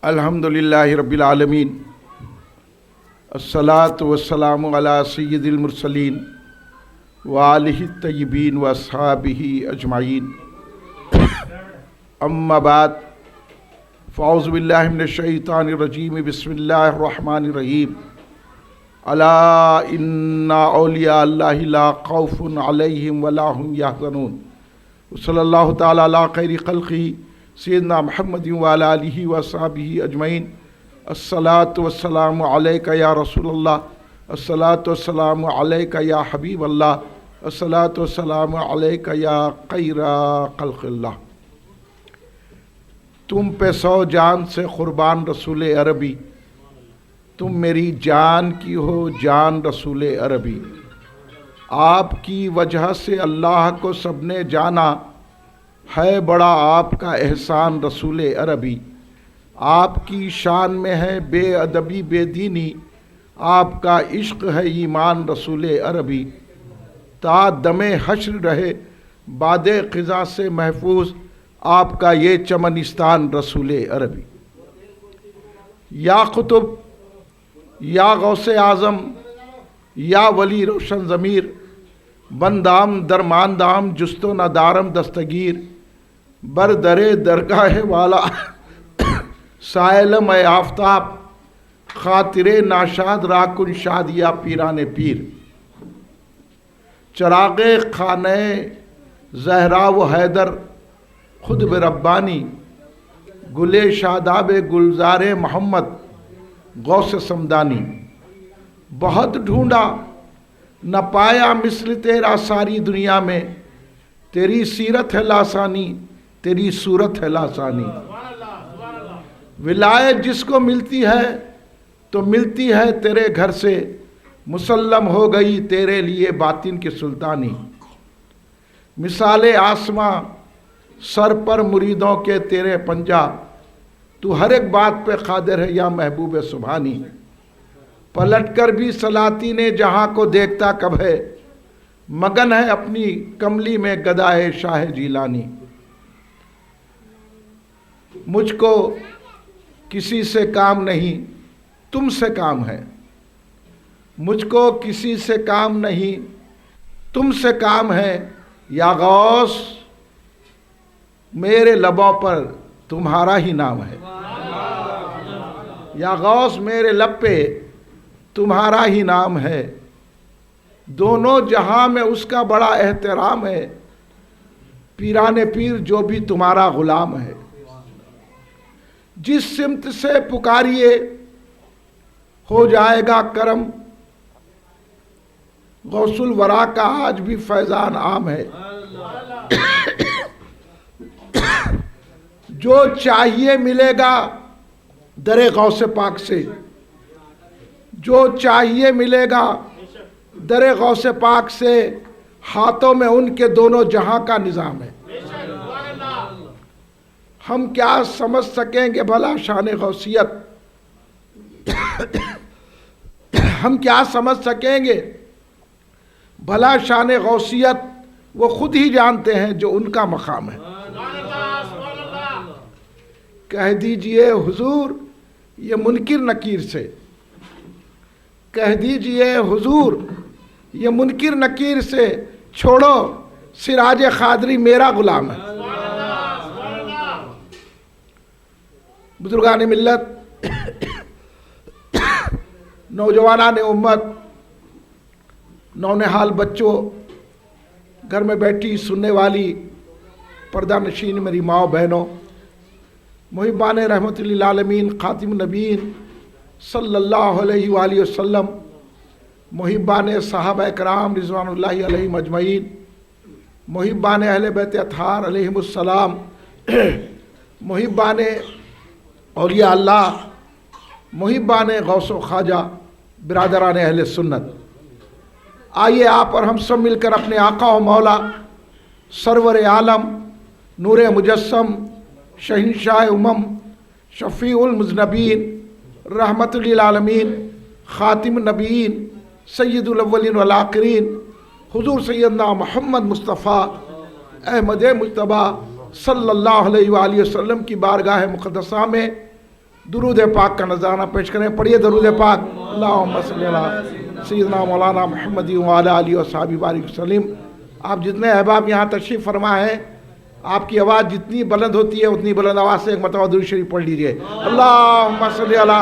الحمدللہ رب العالمین، الصلاۃ والسلام علی سید المرسلین وآلہ الطیبین واصحابہ اجمعین، اما بعد فاعوذ باللہ من الشیطان الرجیم، بسم اللہ الرحمن الرحیم۔ الا ان اولیاء اللہ لا خوف علیہم ولا هم یحزنون، صلی اللہ تعالی علی خیر خلقہ سیدنا محمد وعلی آلہ وصحبہ اجمعین۔ الصلاۃ والسلام علیک یا رسول اللہ، الصلاۃ والسلام علیک یا حبیب اللہ، الصلاۃ والسلام علیک یا خیر خلق اللہ۔ تم پہ 100 جان سے قربان رسول عربی، تم میری جان کی ہو جان رسول عربی۔ آپ کی وجہ سے اللہ کو سب نے جانا، ہے بڑا آپ کا احسان رسول عربی۔ آپ کی شان میں ہے بے ادبی بے دینی، آپ کا عشق ہے ایمان رسول عربی۔ تا دم حشر رہے باد خزاں سے محفوظ، آپ کا یہ چمنستان رسول عربی۔ یا قطب یا غوث اعظم یا ولی روشن ضمیر، بندام درماندام جست و ندارم دستگیر، بردرے درگاہ والا سائلم اے آفتاب، خاطر ناشاد راکن شاد یا پیران پیر۔ چراغ خانہ زہرا و حیدر خود بربانی، گلے شاداب گلزار محمد غوث سمدانی۔ بہت ڈھونڈا نہ پایا مثل تیرا ساری دنیا میں، تیری سیرت ہے لاسانی تیری صورت ہے لاسانی۔ ولایت جس کو ملتی ہے تو ملتی ہے تیرے گھر سے، مسلم ہو گئی تیرے لیے باطن کی سلطانی۔ مثال آسماں سر پر مریدوں کے تیرے پنجہ، تو ہر ایک بات پہ قادر ہے یا محبوب سبحانی۔ پلٹ کر بھی سلاطین جہاں کو دیکھتا کب ہے، مگن ہے اپنی کملی میں گدائے شاہ جیلانی۔ مجھ کو کسی سے کام نہیں تم سے کام ہے، مجھ کو کسی سے کام نہیں تم سے کام ہے۔ یا غوث میرے لبوں پر تمہارا ہی نام ہے، یا غوث میرے لب پہ تمہارا ہی نام ہے۔ دونوں جہاں میں اس کا بڑا احترام ہے، پیران پیر جو بھی تمہارا غلام ہے۔ جس سمت سے پکاریے ہو جائے گا کرم، غوث الورا کا آج بھی فیضان عام ہے۔ جو چاہیے ملے گا در غوث پاک سے، جو چاہیے ملے گا در غوث پاک سے، ہاتھوں میں ان کے دونوں جہاں کا نظام ہے۔ ہم کیا سمجھ سکیں گے بھلا شان غوثیت، ہم کیا سمجھ سکیں گے بھلا شان غوثیت، وہ خود ہی جانتے ہیں جو ان کا مقام ہے۔ کہہ دیجئے حضور یہ منکر نکیر سے، کہہ دیجئے حضور یہ منکر نکیر سے، چھوڑو سراج قادری میرا غلام ہے۔ بزرگان ملت، نوجوانان امت، نونہال بچوں، گھر میں بیٹھی سننے والی پردہ نشین میری ماں بہنوں، محبان رحمت للعالمین خاتم النبیین صلی اللہ علیہ وآلہ وسلم، محبان صحابہ کرام رضوان اللہ علیہم اجمعین، محبان اہل بیت اطہار علیہم السلام، محبان اولیاء اللہ، محبان غوث و خواجہ، برادران اہل سنت، آئیے آپ اور ہم سب مل کر اپنے آقا و مولا سرور عالم نور مجسم شہنشاہ امم شفیع المذنبین رحمت للعالمین خاتم النبیین سید الاولین والآخرین حضور سیدنا محمد مصطفیٰ احمد مجتبیٰ صلی اللہ علیہ وآلہ وسلم کی بارگاہ مقدسہ میں درود پاک کا نذرانہ پیش کریں. پڑھیے درود پاک. اللہم صلی علی سیدنا مولانا محمد وعلی آلہ وصحبہ بارک وسلم. آپ جتنے احباب یہاں تشریف فرما ہیں، آپ کی آواز جتنی بلند ہوتی ہے اتنی بلند آواز سے ایک مرتبہ درود شریف پڑھ لیجئے. اللہم صلی علی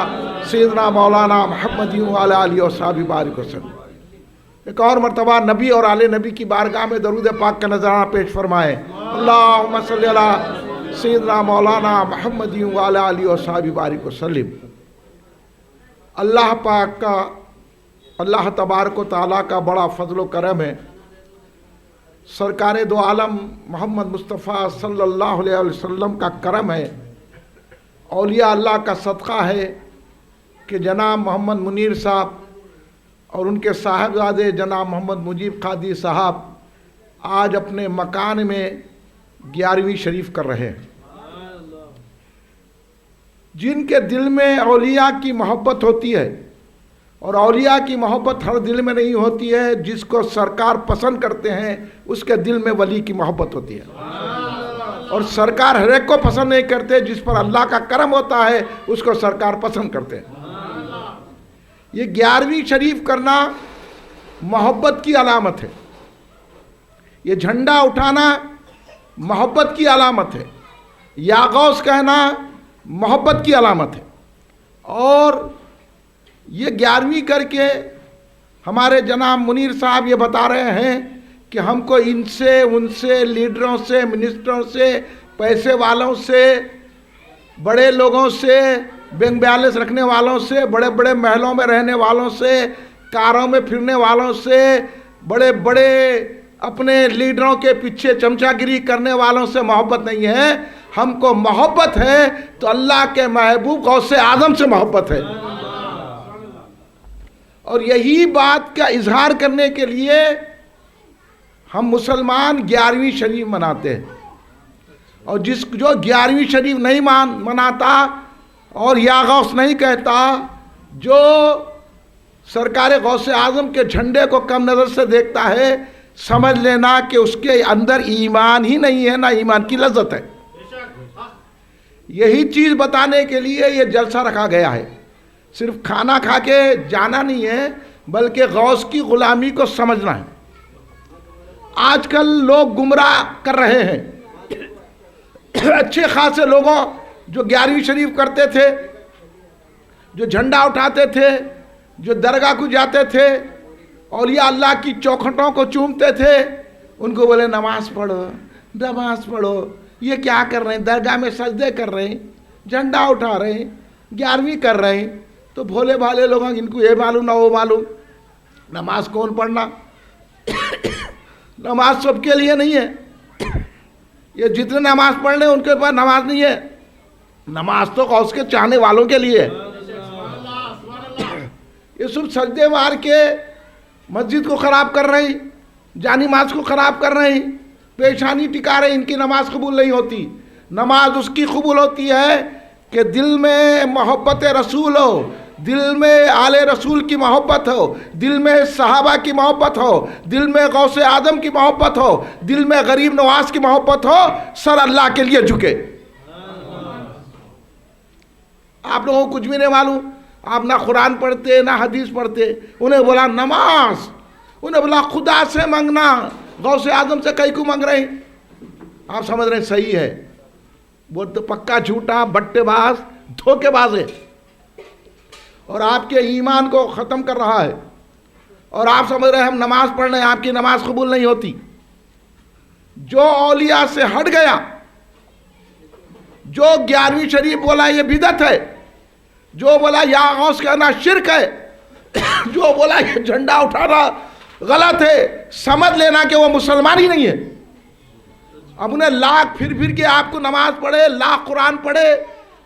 سیدنا مولانا محمد وعلی آلہ وصحبہ بارک وسلم. ایک اور مرتبہ نبی اور آل نبی کی بارگاہ میں درود پاک کا نذرانہ پیش فرمائیں. اللہم صلی علی سیدنا مولانا محمد وعلی آلہ وصحبہ بارک وسلم. اللہ پاک کا، اللہ تبارک و تعالیٰ کا بڑا فضل و کرم ہے. سرکار دو عالم محمد مصطفیٰ صلی اللہ علیہ وسلم کا کرم ہے، اولیاء اللہ کا صدقہ ہے کہ جناب محمد منیر صاحب اور ان کے صاحبزادے جناب محمد مجیب قادری صاحب آج اپنے مکان میں 11ویں شریف کر رہے ہیں. جن کے دل میں اولیاء کی محبت ہوتی ہے، اور اولیاء کی محبت ہر دل میں نہیں ہوتی ہے، جس کو سرکار پسند کرتے ہیں اس کے دل میں ولی کی محبت ہوتی ہے. اور سرکار ہر ایک کو پسند نہیں کرتے، جس پر اللہ کا کرم ہوتا ہے اس کو سرکار پسند کرتے ہیں. یہ 11ویں شریف کرنا محبت کی علامت ہے. یہ جھنڈا اٹھانا محبت کی علامت ہے. یا غوث کہنا محبت کی علامت ہے. اور یہ 11ویں کر کے ہمارے جناب منیر صاحب یہ بتا رہے ہیں کہ ہم کو ان سے، ان سے، لیڈروں سے، منسٹروں سے، پیسے والوں سے، بڑے لوگوں سے، بینک بیلنس رکھنے والوں سے، بڑے بڑے محلوں میں رہنے والوں سے، کاروں میں پھرنے والوں سے، بڑے بڑے اپنے لیڈروں کے پیچھے چمچا گیری کرنے والوں سے محبت نہیں ہے. ہم کو محبت ہے تو اللہ کے محبوب غوث اعظم سے محبت ہے. اور یہی بات کا اظہار کرنے کے لیے ہم مسلمان 11ویں شریف مناتے ہیں. اور جو 11ویں شریف نہیں مناتا اور یا غوث نہیں کہتا، جو سرکار غوث اعظم کے جھنڈے کو کم نظر سے دیکھتا ہے، سمجھ لینا کہ اس کے اندر ایمان ہی نہیں ہے، نہ ایمان کی لذت ہے. یہی چیز بتانے کے لیے یہ جلسہ رکھا گیا ہے. صرف کھانا کھا کے جانا نہیں ہے، بلکہ غوث کی غلامی کو سمجھنا ہے. آج کل لوگ گمراہ کر رہے ہیں. اچھے خاصے لوگوں جو 11ویں شریف کرتے تھے، جو جھنڈا اٹھاتے تھے، جو درگاہ کو جاتے تھے، اولیاء اللہ کی چوکھٹوں کو چومتے تھے، ان کو بولے نماز پڑھو، نماز پڑھو. یہ کیا کر رہے ہیں؟ درگاہ میں سجدے کر رہے ہیں، جھنڈا اٹھا رہے ہیں، 11ویں کر رہے ہیں. تو بھولے بھالے لوگ ہیں، ان کو یہ معلوم نہ وہ معلوم. نماز کون پڑھنا؟ نماز سب کے لیے نہیں ہے. یہ جتنے نماز پڑھ لیں ان کے پاس نماز نہیں ہے. نماز تو غوث کے چاہنے والوں کے لیے ہے. یہ سب سجدے مار کے مسجد کو خراب کر رہے ہیں، جانی نماز کو خراب کر رہے ہیں، پیشانی ٹکا رہے ہیں. ان کی نماز قبول نہیں ہوتی. نماز اس کی قبول ہوتی ہے کہ دل میں محبت رسول ہو، دل میں آل رسول کی محبت ہو، دل میں صحابہ کی محبت ہو، دل میں غوث اعظم کی محبت ہو، دل میں غریب نواز کی محبت ہو، سر اللہ کے لیے جھکے. آپ لوگوں کو کچھ بھی نہیں معلوم. آپ نہ قرآن پڑھتے نہ حدیث پڑھتے. انہیں بولا نماز، انہیں بولا خدا سے مانگنا، غوث اعظم سے کئی کو مانگ رہے ہیں. آپ سمجھ رہے ہیں صحیح ہے. وہ تو پکا جھوٹا، بٹے باز، دھوکے باز ہے، اور آپ کے ایمان کو ختم کر رہا ہے. اور آپ سمجھ رہے ہیں ہم نماز پڑھ رہے ہیں، آپ کی نماز قبول نہیں ہوتی. جو اولیاء سے ہٹ گیا، جو 11ویں شریف بولا یہ بدعت ہے، جو بولا یا غوث کہنا شرک ہے، جو بولا یہ جھنڈا اٹھانا غلط ہے، سمجھ لینا کہ وہ مسلمان ہی نہیں ہے. اب انہیں لاکھ پھر کے آپ کو نماز پڑھے، لاکھ قرآن پڑھے،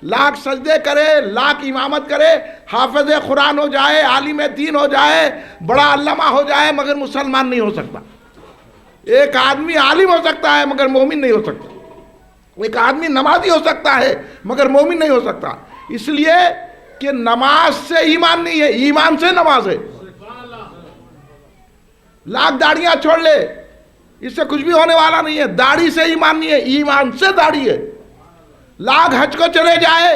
لاکھ سجدے کرے، لاکھ امامت کرے، حافظ قرآن ہو جائے، عالم دین ہو جائے، بڑا علامہ ہو جائے، مگر مسلمان نہیں ہو سکتا. ایک آدمی عالم ہو سکتا ہے مگر مومن نہیں ہو سکتا. ایک آدمی نمازی ہو سکتا ہے مگر مومن نہیں ہو سکتا. اس لیے کہ نماز سے ایمان نہیں ہے، ایمان سے نماز ہے. لاکھ داڑیاں چھوڑ لے، اس سے کچھ بھی ہونے والا نہیں ہے. داڑھی سے ایمان نہیں ہے, ایمان سے داڑھی ہے. لاکھ حج کو چلے جائے,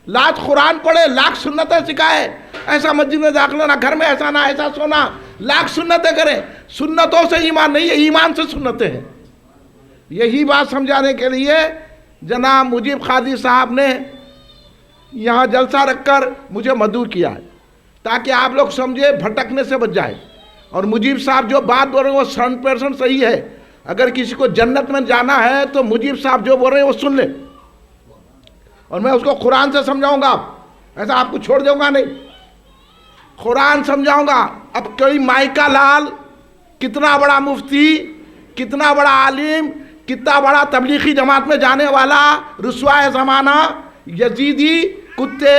لاکھ قرآن پڑھے, لاکھ سنتیں سکھائے, ایسا مسجد میں داخل ہونا, گھر میں ایسا نہ, ایسا سونا, لاکھ سنتیں کریں, سنتوں سے ایمان نہیں ہے, ایمان سے سنتیں ہیں. یہی بات سمجھانے کے لیے جناب مجیب قادری صاحب نے یہاں جلسہ رکھ کر مجھے مدعو کیا ہے, تاکہ آپ لوگ سمجھے, بھٹکنے سے بچ جائے. اور مجیب صاحب جو بات بول رہے ہیں وہ 100% صحیح ہے. اگر کسی کو جنت میں جانا ہے تو مجیب صاحب جو بول رہے ہیں وہ سن لیں, اور میں اس کو قرآن سے سمجھاؤں گا. ایسا آپ کو چھوڑ دوں گا نہیں, قرآن سمجھاؤں گا. اب کوئی مائکا لال کتنا بڑا مفتی, کتنا بڑا عالم, کتنا بڑا تبلیغی جماعت میں جانے والا, رسوائے زمانہ, یزیدی کتے,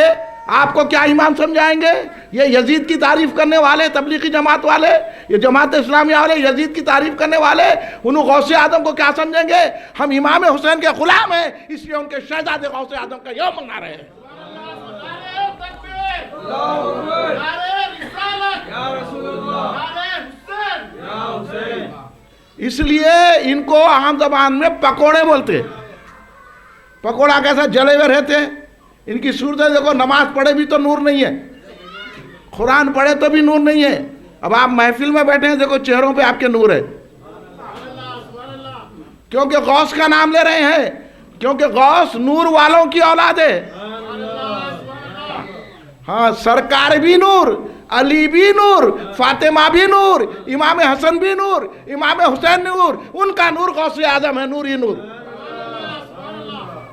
آپ کو کیا ایمان سمجھائیں گے؟ یہ یزید کی تعریف کرنے والے تبلیغی جماعت والے, یہ جماعت اسلامیہ والے یزید کی تعریف کرنے والے, انہوں غوث اعظم کو کیا سمجھیں گے؟ ہم امام حسین کے غلام ہیں, اس لیے ان کے شہزادے غوث اعظم کا یوم منا رہے ہیں. اس لیے ان کو عام زبان میں پکوڑے بولتے. پکوڑا کیسا جلے ہوئے رہتے, ان کی صورتیں دیکھو, نماز پڑھے بھی تو نور نہیں ہے, قرآن پڑھے تو بھی نور نہیں ہے. اب آپ محفل میں بیٹھے ہیں, دیکھو چہروں پہ آپ کے نور ہے, کیونکہ غوث کا نام لے رہے ہیں, کیونکہ غوث نور والوں کی اولاد ہے. ہاں, سرکار بھی نور, علی بھی نور, فاطمہ بھی نور, امام حسن بھی نور, امام حسین نور, ان کا نور غوث اعظم ہے, نور ہی نور.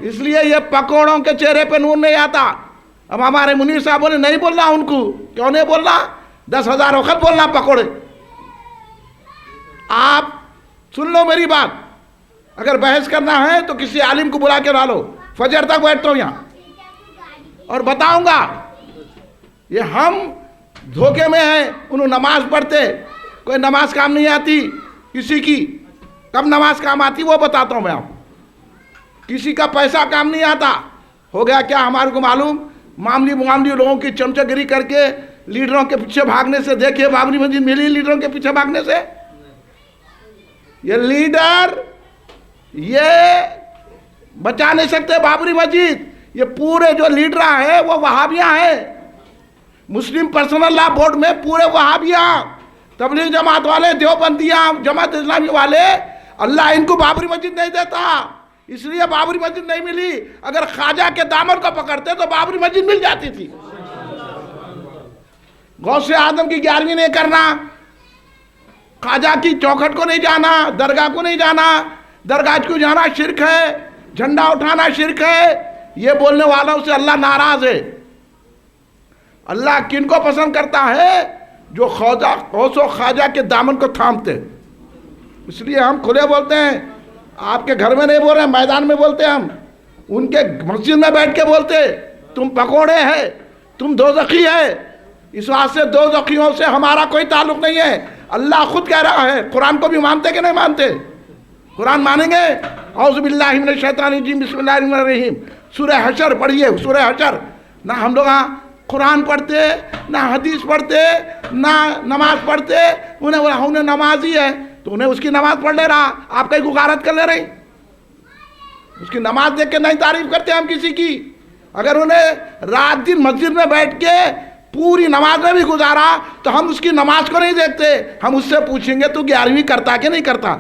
اس لیے یہ پکوڑوں کے چہرے پہ نور نہیں آتا. اب ہمارے منیر صاحبوں نے نہیں بولنا ان کو, کیوں نہیں بولنا؟ 10,000 وقت بولنا پکوڑے. آپ سن لو میری بات, اگر بحث کرنا ہے تو کسی عالم کو بلا کے لا لو, فجر تک بیٹھتا ہوں یہاں اور بتاؤں گا. یہ ہم دھوکے میں ہیں, انہوں نماز پڑھتے, کوئی نماز کام نہیں آتی کسی کی. کب نماز کام آتی وہ بتاتا ہوں میں آپ. کسی کا پیسہ کام نہیں آتا. ہو گیا کیا ہمارے کو معلوم؟ معاملی لوگوں کی چمچہ گری کر کے لیڈروں کے پیچھے بھاگنے سے. دیکھیے بابری مسجد ملی لیڈروں کے پیچھے بھاگنے سے. یہ لیڈر یہ بچا نہیں سکتے بابری مسجد. یہ پورے جو لیڈر ہیں وہ وہابیاں ہیں. مسلم پرسنل لا بورڈ میں پورے وہابیاں, تبلیغ جماعت والے, دیوبندیاں, جماعت اسلامی والے. اللہ ان کو بابری مسجد نہیں دیتا, اس لیے بابری مسجد نہیں ملی. اگر خواجہ کے دامن کو پکڑتے تو بابری مسجد مل جاتی تھی. غوث اعظم کی 11ویں نہیں کرنا, خواجہ کی چوکھٹ کو نہیں جانا, درگاہ کو نہیں جانا. درگاہ کو جانا شرک ہے, جھنڈا اٹھانا شرک ہے. یہ بولنے والوں سے اللہ ناراض ہے. اللہ کن کو پسند کرتا ہے؟ جو غوث و خواجہ کے دامن کو تھامتے. اس لیے ہم کھلے بولتے ہیں, آپ کے گھر میں نہیں بول رہے, میدان میں بولتے. ہم ان کے مسجد میں بیٹھ کے بولتے, تم پکوڑے ہیں, تم دوزخی ہے. اس واسطے دوزخیوں سے ہمارا کوئی تعلق نہیں ہے. اللہ خود کہہ رہا ہے. قرآن کو بھی مانتے کہ نہیں مانتے؟ قرآن مانیں گے؟ اعوذ باللہ من الشیطان الرجیم, بسم اللہ الرحمن الرحیم. سورہ حشر پڑھیے, سورہ حشر. نہ ہم لوگ قرآن پڑھتے, نہ حدیث پڑھتے, نہ نماز پڑھتے. انہیں نمازی ہے تو انہیں اس کی نماز پڑھ لے رہا, آپ کہیں غارت کر لے رہے. اس کی نماز دیکھ کے نہیں تعریف کرتے ہم کسی کی. اگر انہیں رات دن مسجد میں بیٹھ کے پوری نماز میں بھی گزارا تو ہم اس کی نماز کو نہیں دیکھتے. ہم اس سے پوچھیں گے تو 11ویں کرتا کہ نہیں کرتا.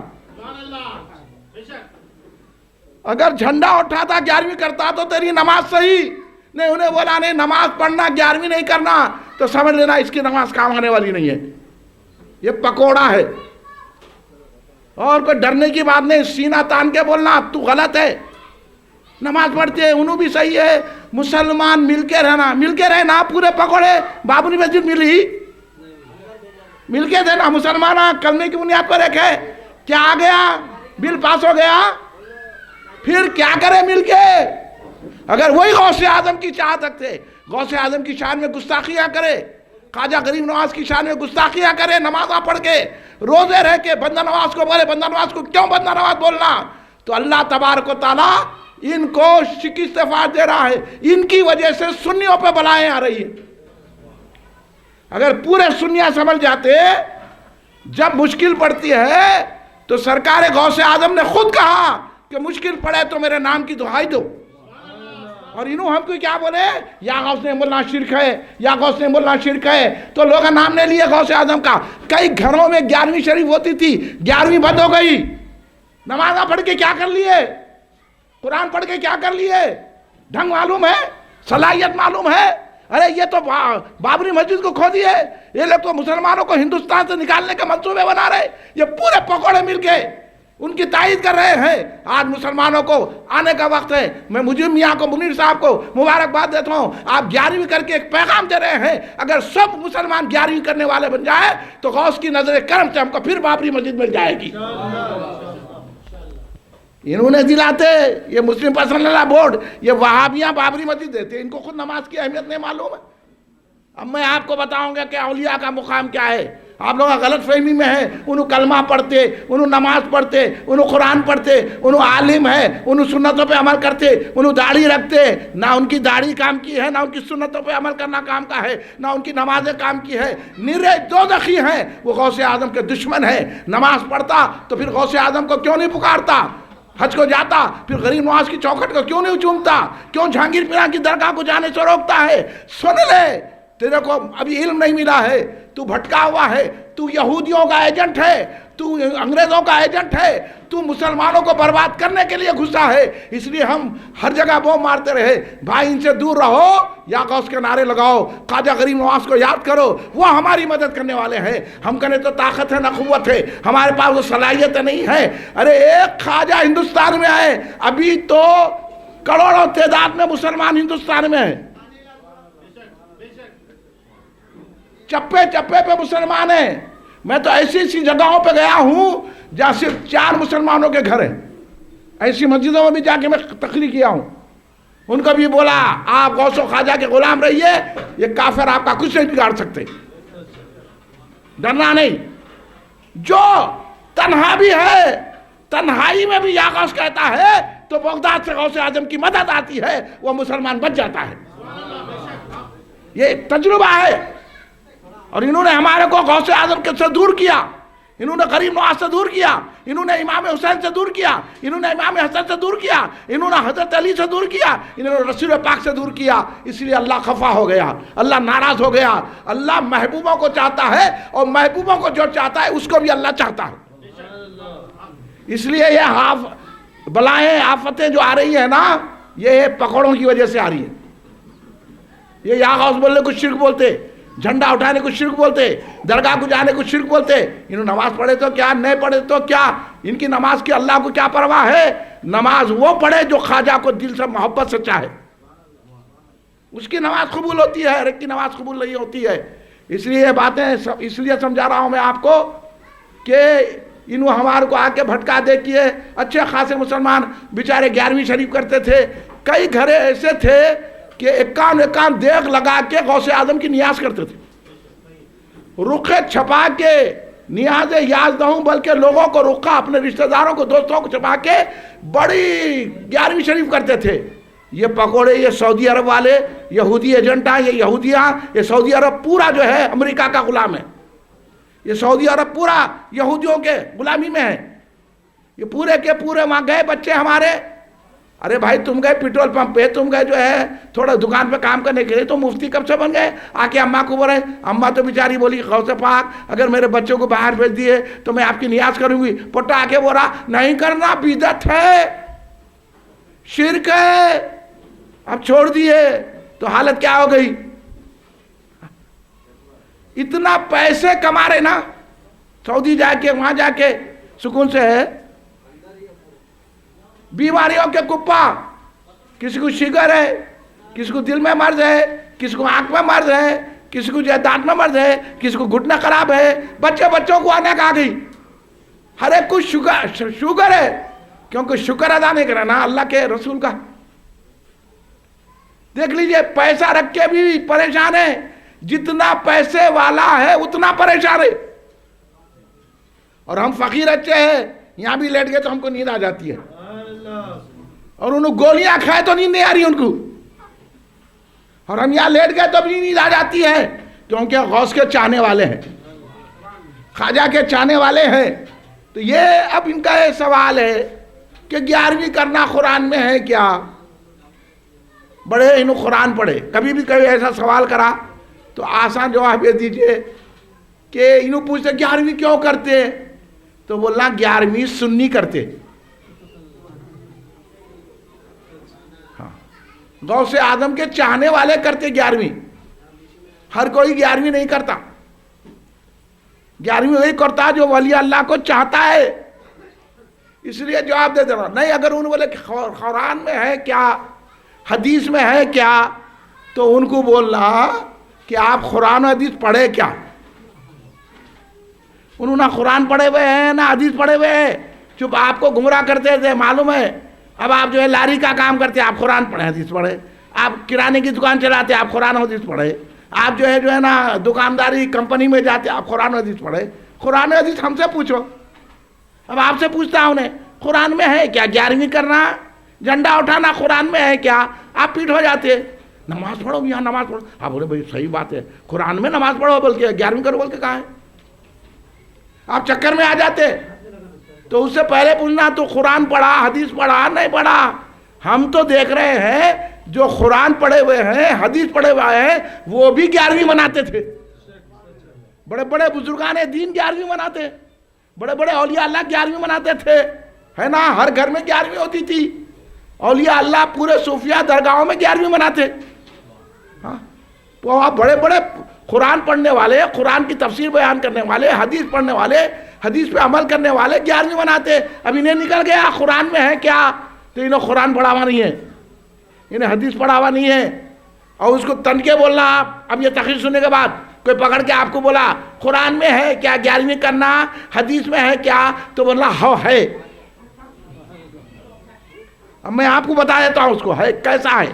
اگر جھنڈا اٹھاتا 11ویں کرتا تو تیری نماز صحیح نہیں. انہیں بولا نہیں نماز پڑھنا 11ویں نہیں کرنا تو سمجھ لینا اس کی نماز کام آنے والی نہیں ہے. یہ پکوڑا ہے. اور کوئی ڈرنے کی بات نہیں, سینہ تان کے بولنا تو غلط ہے. نماز پڑھتے ہیں انہوں بھی صحیح ہے. مسلمان مل کے رہنا. پورے پکوڑے بابری مسجد ملی, مل کے تھے نا مسلمان, کلمے کی بنیاد پر ایک ہے. کیا آ گیا, بل پاس ہو گیا, پھر کیا کرے مل کے؟ اگر وہی غوث اعظم کی چاہت رکھتے, غوث اعظم کی شان میں گستاخیاں کرے, خواجہ غریب نواز کی شان میں گستاخیاں کرے, نمازاں پڑھ کے, روزے رہ کے بندہ نواز کو بولے, بندہ نواز کو کیوں بندہ نواز بولنا؟ تو اللہ تبارک و تعالیٰ ان کو شکست فاج دے رہا ہے. ان کی وجہ سے سنیوں پہ بلائیں آ رہی ہیں. اگر پورے سنیاں سمجھ جاتے, جب مشکل پڑتی ہے تو سرکار غوث اعظم نے خود کہا کہ مشکل پڑے تو میرے نام کی دعائی دو. اور انہوں ہم کو کیا بولے یا غوث نعیم اللہ شرک ہے، یا غوث نعیم اللہ شرک ہے. تو لوگ نام نے لیے غوث اعظم کا. کئی گھروں میں 11ویں شریف ہوتی تھی، 11ویں بند ہو گئی. نمازہ پڑھ کے کیا کر لیے، قرآن پڑھ کے کیا کر لیے، ڈھنگ معلوم ہے، صلاحیت معلوم ہے. ارے یہ تو بابری مسجد کو کھو دیے. یہ لوگ تو مسلمانوں کو ہندوستان سے نکالنے کے منصوبے بنا رہے. یہ پورے پکوڑے مل کے ان کی تائید کر رہے ہیں. آج مسلمانوں کو آنے کا وقت ہے. میں مجرم میاں کو، منیر صاحب کو مبارکباد دیتا ہوں. آپ 11ویں کر کے ایک پیغام دے رہے ہیں. اگر سب مسلمان 11ویں کرنے والے بن جائے تو غوث کی نظر کرم سے ہم کو پھر بابری مسجد مل جائے گی. انہوں نے دلاتے یہ مسلم پرسنل لا بورڈ، یہ وہابیاں بابری مسجد دیتے. ان کو خود نماز کی اہمیت نہیں معلوم ہے. اب میں آپ کو بتاؤں گا کہ اولیاء کا مقام کیا ہے. آپ لوگ غلط فہمی میں ہیں. انہوں کلمہ پڑھتے، انہوں نماز پڑھتے، انہوں قرآن پڑھتے، انہوں عالم ہے، انہوں سنتوں پہ عمل کرتے، انہوں داڑھی رکھتے. نہ ان کی داڑھی کام کی ہے، نہ ان کی سنتوں پہ عمل کرنا کام کا ہے، نہ ان کی نمازیں کام کی ہے. نرے دوزخی ہیں. وہ غوث اعظم کے دشمن ہیں. نماز پڑھتا تو پھر غوث اعظم کو کیوں نہیں پکارتا؟ حج کو جاتا پھر غریب نواز کی چوکھٹ کو کیوں نہیں چومتا؟ کیوں جہانگیر پیرا کی درگاہ کو جانے سے روکتا ہے؟ سن لے، تیرے کو ابھی علم نہیں ملا ہے. تو بھٹکا ہوا ہے. تو یہودیوں کا ایجنٹ ہے، تو انگریزوں کا ایجنٹ ہے. تو مسلمانوں کو برباد کرنے کے لیے گھسا ہے. اس لیے ہم ہر جگہ بوم مارتے رہے. بھائی ان سے دور رہو، یا غوث کے نعرے لگاؤ، خواجہ غریب نواز کو یاد کرو، وہ ہماری مدد کرنے والے ہیں. ہم کہنے تو طاقت ہے نہ قوت ہے، ہمارے پاس وہ صلاحیت نہیں ہے. ارے ایک خواجہ ہندوستان میں آئے، ابھی تو کروڑوں تعداد میں مسلمان ہندوستان میں ہیں. چپے چپے پہ مسلمان ہیں. میں تو ایسی جگہوں پہ گیا ہوں جہاں صرف 4 مسلمانوں کے گھر ہیں. ایسی مسجدوں میں بھی جا کے میں تقریر کیا ہوں. ان کو بھی بولا آپ غوث و خواجہ کے غلام رہیے، یہ کافر آپ کا کچھ نہیں بگاڑ سکتے، ڈرنا نہیں. جو تنہا بھی ہے، تنہائی میں بھی یا غوث کہتا ہے تو بغداد سے غوث اعظم کی مدد آتی ہے، وہ مسلمان بچ جاتا ہے. یہ ایک تجربہ ہے. اور انہوں نے ہمارے کو غوث اعظم سے دور کیا. انہوں نے غریب نواز سے دور کیا. انہوں نے امام حسین سے دور کیا. انہوں نے امام حسن سے دور کیا. انہوں نے حضرت علی سے دور کیا. انہوں نے رسول پاک سے دور کیا. اس لیے اللہ خفا ہو گیا، اللہ ناراض ہو گیا. اللہ محبوبوں کو چاہتا ہے، اور محبوبوں کو جو چاہتا ہے اس کو بھی اللہ چاہتا ہے. اس لیے یہ بلائیں آفتیں جو آ رہی ہیں نا، یہ پکوڑوں کی وجہ سے آ رہی ہے. یہ یا غوث بولنے کو شرک بولتے، جھنڈا اٹھانے کو شرک بولتے، درگاہ کو جانے کو شرک بولتے. انہوں نماز پڑھے تو کیا، نہیں پڑھے تو کیا، ان کی نماز کی اللہ کو کیا پرواہ ہے. نماز وہ پڑھے جو خواجہ کو دل سے محبت سے چاہے، اس کی نماز قبول ہوتی ہے، ہر ایک کی نماز قبول نہیں ہوتی ہے. اس لیے یہ باتیں اس لیے سمجھا رہا ہوں میں آپ کو کہ انہوں ہمارے کو آ کے بھٹکا دے کیے. اچھے خاصے مسلمان بیچارے 11ویں شریف کرتے تھے. کئی گھرے ایسے تھے کہ ایکان دیگ لگا کے غوث اعظم کی نیاز کرتے تھے. رخے چھپا کے نیاز یاز نہ ہوں، بلکہ لوگوں کو رخا، اپنے رشتہ داروں کو، دوستوں کو چھپا کے بڑی 11ویں شریف کرتے تھے. یہ پکوڑے، یہ سعودی عرب والے یہودی ایجنٹاں، یہ یہودیاں، یہ سعودی عرب پورا جو ہے امریکہ کا غلام ہے. یہ سعودی عرب پورا یہودیوں کے غلامی میں ہے. یہ پورے کے پورے وہاں گئے بچے ہمارے. ارے بھائی تم گئے پیٹرول پمپ پہ، تم گئے جو ہے تھوڑا دکان پہ کام کرنے کے لیے، تو مفتی کب سے بن گئے؟ آ کے اماں کو بولے. اماں تو بیچاری بولی غوث پاک اگر میرے بچوں کو باہر بھیج دیے تو میں آپ کی نیاز کروں گی. پٹا آ کے بولا نہیں کرنا، بدعت ہے، شرک ہے. اب چھوڑ دیے تو حالت کیا ہو گئی. اتنا پیسے کما رہے نا، سعودی جا کے وہاں جا کے سکون سے ہے. بیماریوں کے کپا، کسی کو شگر ہے، کسی کو دل میں مرض ہے، کسی کو آنکھ میں مرض ہے، کسی کو دانت میں مرض ہے، کسی کو گھٹنا خراب ہے. بچوں کو آنے کا آ گئی. ہر ایک کو شوگر ہے، کیونکہ شکر ادا نہیں کرنا نا اللہ کے رسول کا. دیکھ لیجئے پیسہ رکھ کے بھی پریشان ہے. جتنا پیسے والا ہے اتنا پریشان ہے. اور ہم فقیر اچھے ہیں، یہاں بھی لیٹ گئے تو ہم کو نیند آ جاتی ہے، اور انہوں گولیاں کھائے تو نیند نہیں آ رہی ان کو. اور ہم یہاں لیٹ گئے تو بھی نیند آ جاتی ہے، کیونکہ غوث کے چاہنے والے ہیں، خواجہ کے چاہنے والے ہیں. تو یہ اب ان کا یہ سوال ہے کہ 11ویں کرنا قرآن میں ہے کیا؟ بڑے انہوں قرآن پڑھے، کبھی بھی کوئی ایسا سوال کرا تو آسان جواب یہ دیجئے کہ انہوں پوچھتے 11ویں کیوں کرتے؟ تو بولنا 11ویں سنی کرتے. غوث اعظم کے چاہنے والے کرتے 11ویں، ہر کوئی 11ویں نہیں کرتا. 11ویں وہی کرتا جو ولی اللہ کو چاہتا ہے. اس لیے جواب دے دینا نہیں. اگر انہوں بولے قرآن میں ہے کیا، حدیث میں ہے کیا، تو ان کو بولنا کہ آپ قرآن و حدیث پڑھے کیا؟ انہوں نہ قرآن پڑھے ہوئے ہیں نہ حدیث پڑھے ہوئے ہیں، چپ آپ کو گمراہ کرتے تھے معلوم ہے. اب آپ جو ہے لاری کا کام کرتے آپ قرآن پڑھے حدیث پڑھے، آپ کرانے کی دکان چلاتے آپ قرآن و حدیث پڑھے، آپ جو ہے نا دکانداری کمپنی میں جاتے آپ قرآن و حدیث پڑھے. قرآن و حدیث ہم سے پوچھو. اب آپ سے پوچھتا ہوں قرآن میں ہے کیا 11ویں کرنا، جھنڈا اٹھانا قرآن میں ہے کیا؟ آپ پیٹ ہو جاتے نماز پڑھو یہاں نماز پڑھو. آپ بولے بھائی صحیح بات ہے، قرآن میں نماز پڑھو بلکہ 11ویں کرو بول کے کہا ہے. آپ چکر میں آ جاتے. تو اس سے پہلے پوچھنا تو قرآن پڑھا حدیث پڑھا نہیں پڑھا. ہم تو دیکھ رہے ہیں جو قرآن پڑھے ہوئے ہیں حدیث پڑھے ہوئے ہیں وہ بھی 11ویں مناتے تھے. بڑے بڑے بزرگان دین 11ویں مناتے، بڑے بڑے اولیاء اللہ 11ویں مناتے تھے، ہے نا. ہر گھر میں 11ویں ہوتی تھی. اولیاء اللہ پورے صوفیہ درگاہوں میں 11ویں مناتے. ہاں تو آپ بڑے بڑے قرآن پڑھنے والے، قرآن کی تفسیر بیان کرنے والے، حدیث پڑھنے والے، حدیث پہ عمل کرنے والے 11ویں مناتے. اب انہیں نکل گیا قرآن میں ہے کیا، تو انہیں قرآن پڑھا ہوا نہیں ہے، انہیں حدیث پڑھا ہوا نہیں ہے. اور اس کو تن کے بولنا آپ. اب یہ تقریر سننے کے بعد کوئی پکڑ کے آپ کو بولا قرآن میں ہے کیا 11ویں کرنا، حدیث میں ہے کیا، تو بولنا ہو ہے. اب میں آپ کو بتا دیتا ہوں اس کو ہے کیسا ہے،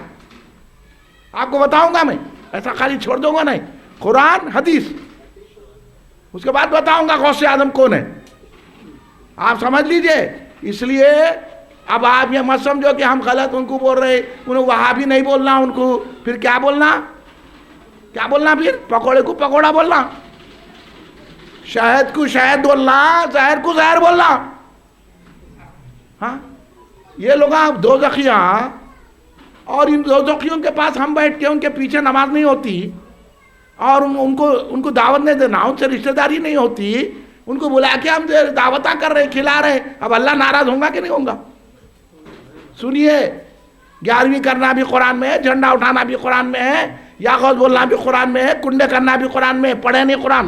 آپ کو بتاؤں گا. میں ایسا خالی چھوڑ دوں گا نہیں. قرآن حدیث، اس کے بعد بتاؤں گا غوث اعظم کون ہے. آپ سمجھ لیجئے. اس لیے اب آپ یہ مت سمجھو کہ ہم غلط ان کو بول رہے، انہیں وہاں بھی نہیں بولنا ان کو. پھر کیا بولنا، کیا بولنا؟ پھر پکوڑے کو پکوڑا بولنا، شہد کو شہد بولنا، زہر کو زہر بولنا. ہاں یہ لوگ دوزخیاں، اور ان دوزخیوں کے پاس ہم بیٹھ کے ان کے پیچھے نماز نہیں ہوتی، اور ان کو دعوت نہیں دینا، ان سے رشتہ داری نہیں ہوتی، ان کو بلا کے ہم دعوتہ کر رہے کھلا رہے. اب اللہ ناراض ہوں گا کہ نہیں ہوں گا؟ سنیے 11ویں کرنا بھی قرآن میں ہے، جھنڈا اٹھانا بھی قرآن میں ہے، یا غوث بولنا بھی قرآن میں ہے، کنڈے کرنا بھی قرآن میں ہے. پڑھے نہیں قرآن.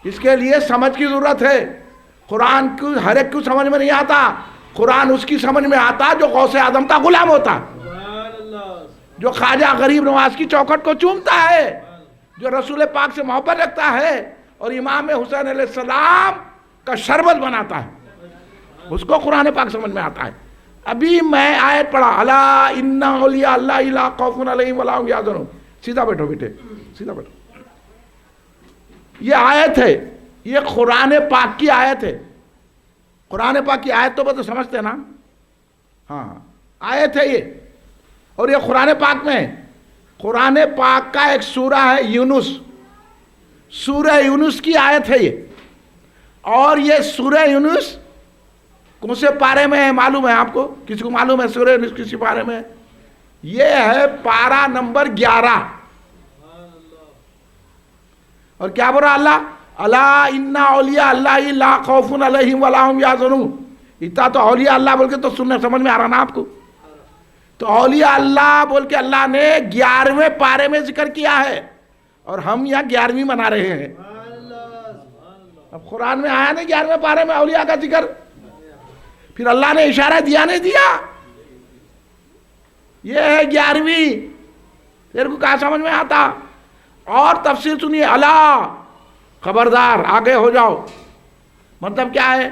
اس کے لیے سمجھ کی ضرورت ہے. قرآن کو ہر ایک کو سمجھ میں نہیں آتا. قرآن اس کی سمجھ میں آتا جو غوث اعظم کا غلام ہوتا، جو خواجہ غریب نواز کی چوکھٹ کو چومتا ہے، جو رسول پاک سے محبت رکھتا ہے اور امام حسین علیہ السلام کا شربت بناتا ہے. اس کو قرآن پاک سمجھ میں آتا ہے. ابھی میں آیت پڑھا الا ان اولیاء اللہ لا خوف علیہم ولا هم یحزنون. سیدھا بیٹھو بیٹے، سیدھا بیٹھو. یہ آیت ہے، یہ قرآن پاک کی آیت ہے. قرآن پاک کی آیت تو سمجھتے ہیں نا؟ ہاں آیت ہے یہ. اور یہ قرآن پاک میں ہے. قرآن پاک کا ایک سورہ ہے یونس، سورہ یونس کی آیت ہے یہ. اور یہ سورہ یونس کون سے پارے میں ہے معلوم ہے آپ کو؟ کسی کو معلوم ہے سورہ یونس کسی پارے میں ہے؟ یہ ہے پارہ نمبر 11. اور کیا بول رہا اللہ؟ الا ان اولیاء اللہ لا خوف علیہم ولا هم یحزنون. اتنا تو اولیاء اللہ بول کے تو سننے سمجھ میں آ رہا نا آپ کو. تو اولیاء اللہ بول کے اللہ نے 11ویں پارے میں ذکر کیا ہے، اور ہم یہاں 11ویں منا رہے ہیں. اب قرآن میں آیا نہیں 11ویں پارے میں اولیاء کا ذکر؟ پھر اللہ نے اشارہ دیا نہیں دیا؟ یہ ہے 11ویں. تیرے کو کہاں سمجھ میں آتا؟ اور تفسیر سنیے. اللہ خبردار آگے ہو جاؤ. مطلب کیا ہے؟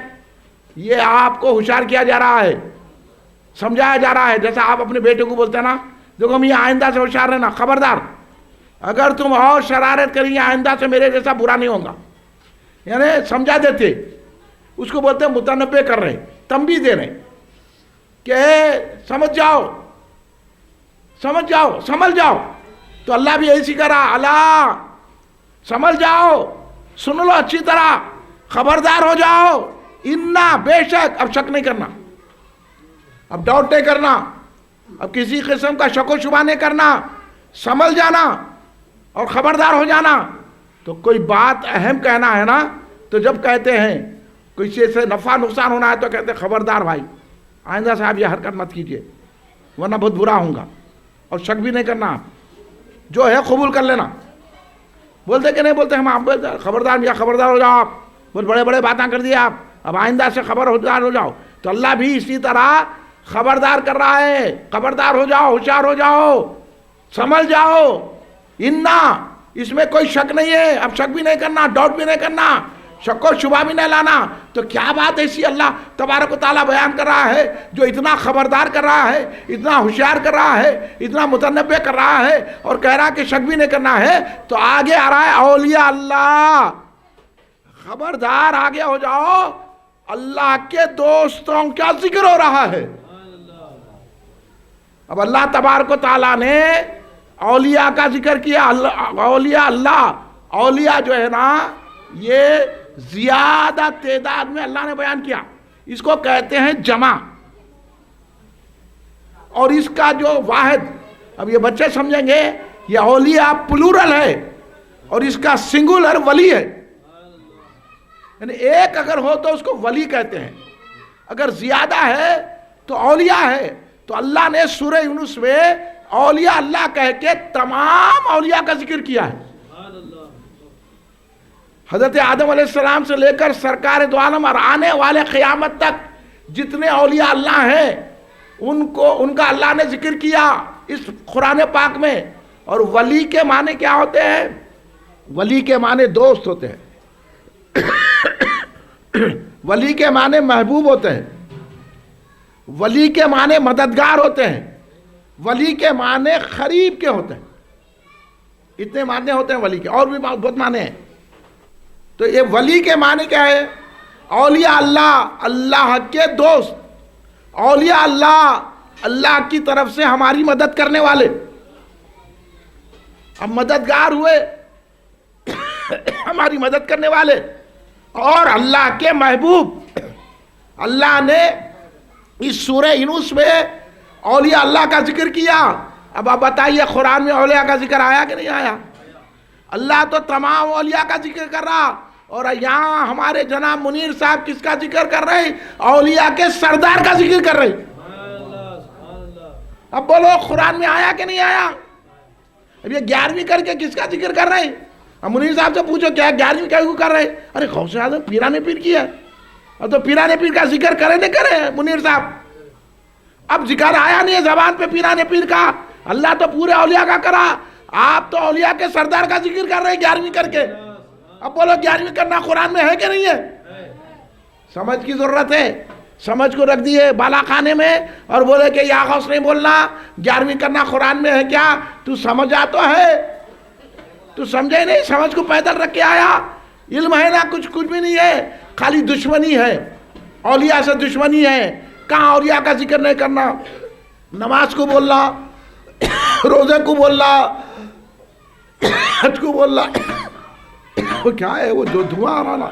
یہ آپ کو ہوشیار کیا جا رہا ہے، سمجھایا جا رہا ہے. جیسا آپ اپنے بیٹے کو بولتے ہیں نا دیکھو ہم یہ آئندہ سے ہوشیار رہنا، خبردار اگر تم اور شرارت کریں آئندہ سے میرے جیسا برا نہیں ہوگا. یعنی سمجھا دیتے. اس کو بولتے ہیں متنبع کر رہے، تنبیہ دے رہے کہ سمجھ جاؤ سمجھ جاؤ سمجھ جاؤ. تو اللہ بھی ایسی کرا، اللہ سمجھ جاؤ، سن لو اچھی طرح. خبردار ہو جاؤ، انا بے شک، اب شک نہیں کرنا، اب ڈاؤٹ نہیں کرنا، اب کسی قسم کا شک و شبہ نہیں کرنا، سمجھ جانا اور خبردار ہو جانا۔ تو کوئی بات اہم کہنا ہے نا، تو جب کہتے ہیں کسی سے نفع نقصان ہونا ہے تو کہتے ہیں خبردار بھائی آئندہ سے آپ یہ حرکت مت کیجئے ورنہ بہت برا ہوں گا، اور شک بھی نہیں کرنا، آپ جو ہے قبول کر لینا۔ بولتے کہ نہیں بولتے ہم، آپ بولتے خبردار یا خبردار ہو جاؤ، آپ بہت بڑے بڑے باتیں کر دی آپ، اب آئندہ سے خبردار ہو جاؤ۔ تو اللہ بھی اسی طرح خبردار کر رہا ہے، خبردار ہو جاؤ، ہوشیار ہو جاؤ، سمجھ جاؤ، انا اس میں کوئی شک نہیں ہے، اب شک بھی نہیں کرنا، ڈاؤٹ بھی نہیں کرنا، شک و شبہ بھی نہیں لانا۔ تو کیا بات ایسی اللہ تبارک و تعالیٰ بیان کر رہا ہے جو اتنا خبردار کر رہا ہے، اتنا ہوشیار کر رہا ہے، اتنا متنبع کر رہا ہے، اور کہہ رہا ہے کہ شک بھی نہیں کرنا ہے۔ تو آگے آ رہا ہے اولیاء اللہ، خبردار آگے ہو جاؤ، اللہ کے دوستوں کا ذکر ہو رہا ہے۔ اب اللہ تبارک و تعالیٰ نے اولیاء کا ذکر کیا، اولیاء اللہ، اولیاء جو ہے نا یہ زیادہ تعداد میں اللہ نے بیان کیا، اس کو کہتے ہیں جمع، اور اس کا جو واحد، اب یہ بچے سمجھیں گے یہ اولیاء پلورل ہے اور اس کا سنگولر ولی ہے، یعنی ایک اگر ہو تو اس کو ولی کہتے ہیں، اگر زیادہ ہے تو اولیاء ہے۔ تو اللہ نے سورہ یونس میں اولیاء اللہ کہہ کے تمام اولیاء کا ذکر کیا ہے، حضرت آدم علیہ السلام سے لے کر سرکار دو عالم اور آنے والے قیامت تک جتنے اولیاء اللہ ہیں ان کا اللہ نے ذکر کیا اس قرآن پاک میں۔ اور ولی کے معنی کیا ہوتے ہیں؟ ولی کے معنی دوست ہوتے ہیں، ولی کے معنی محبوب ہوتے ہیں، ولی کے معنی مددگار ہوتے ہیں، ولی کے معنی قریب کے ہوتے ہیں، اتنے معنی ہوتے ہیں ولی کے، اور بھی بہت معنی ہیں۔ تو یہ ولی کے معنی کیا ہے؟ اولیاء اللہ، اللہ کے دوست، اولیاء اللہ، اللہ کی طرف سے ہماری مدد کرنے والے، ہم مددگار ہوئے ہماری مدد کرنے والے، اور اللہ کے محبوب۔ اللہ نے اس سورہ یونس میں اولیاء اللہ کا ذکر کیا۔ اب آپ بتائیے قرآن میں اولیاء کا ذکر آیا کہ نہیں آیا؟ اللہ تو تمام اولیاء کا ذکر کر رہا، اور یہاں ہمارے جناب منیر صاحب کس کا ذکر کر رہے ہیں؟ اولیاء کے سردار کا ذکر کر رہے ہیں۔ اب بولو قرآن میں آیا کہ نہیں آیا؟ اب یہ 11ویں کر کے کس کا ذکر کر رہے ہیں؟ اب منیر صاحب سے پوچھو کیا 11ویں کیوں کر رہے ہیں؟ ارے غوث اعظم پیران پیر کی ہے، اب تو پیران پیر کا ذکر کرے نہیں کرے منیر صاحب؟ اب ذکر آیا نہیں ہے زبان پہ پیران پیر کا، اللہ تو پورے اولیاء کا کرا، آپ تو اولیاء کے سردار کا ذکر کر رہے ہیں 11ویں کر کے۔ اب بولو 11ویں کرنا قرآن میں ہے کہ نہیں ہے؟ سمجھ کی ضرورت ہے، سمجھ کو رکھ دیے بالا خانے میں اور بولے کہ یا غوث نہیں بولنا، 11ویں کرنا قرآن میں ہے کیا؟ تو سمجھا تو ہے، تو سمجھے نہیں، سمجھ کو پیدل رکھ کے آیا، علم ہے نا، کچھ بھی نہیں ہے، خالی دشمنی ہے، اولیاء سے دشمنی ہے۔ کہاں اولیاء کا ذکر نہیں کرنا؟ نماز کو بولنا، روزے کو بولنا، حج کو بولنا، وہ کیا ہے وہ جو دھواں آ رہا،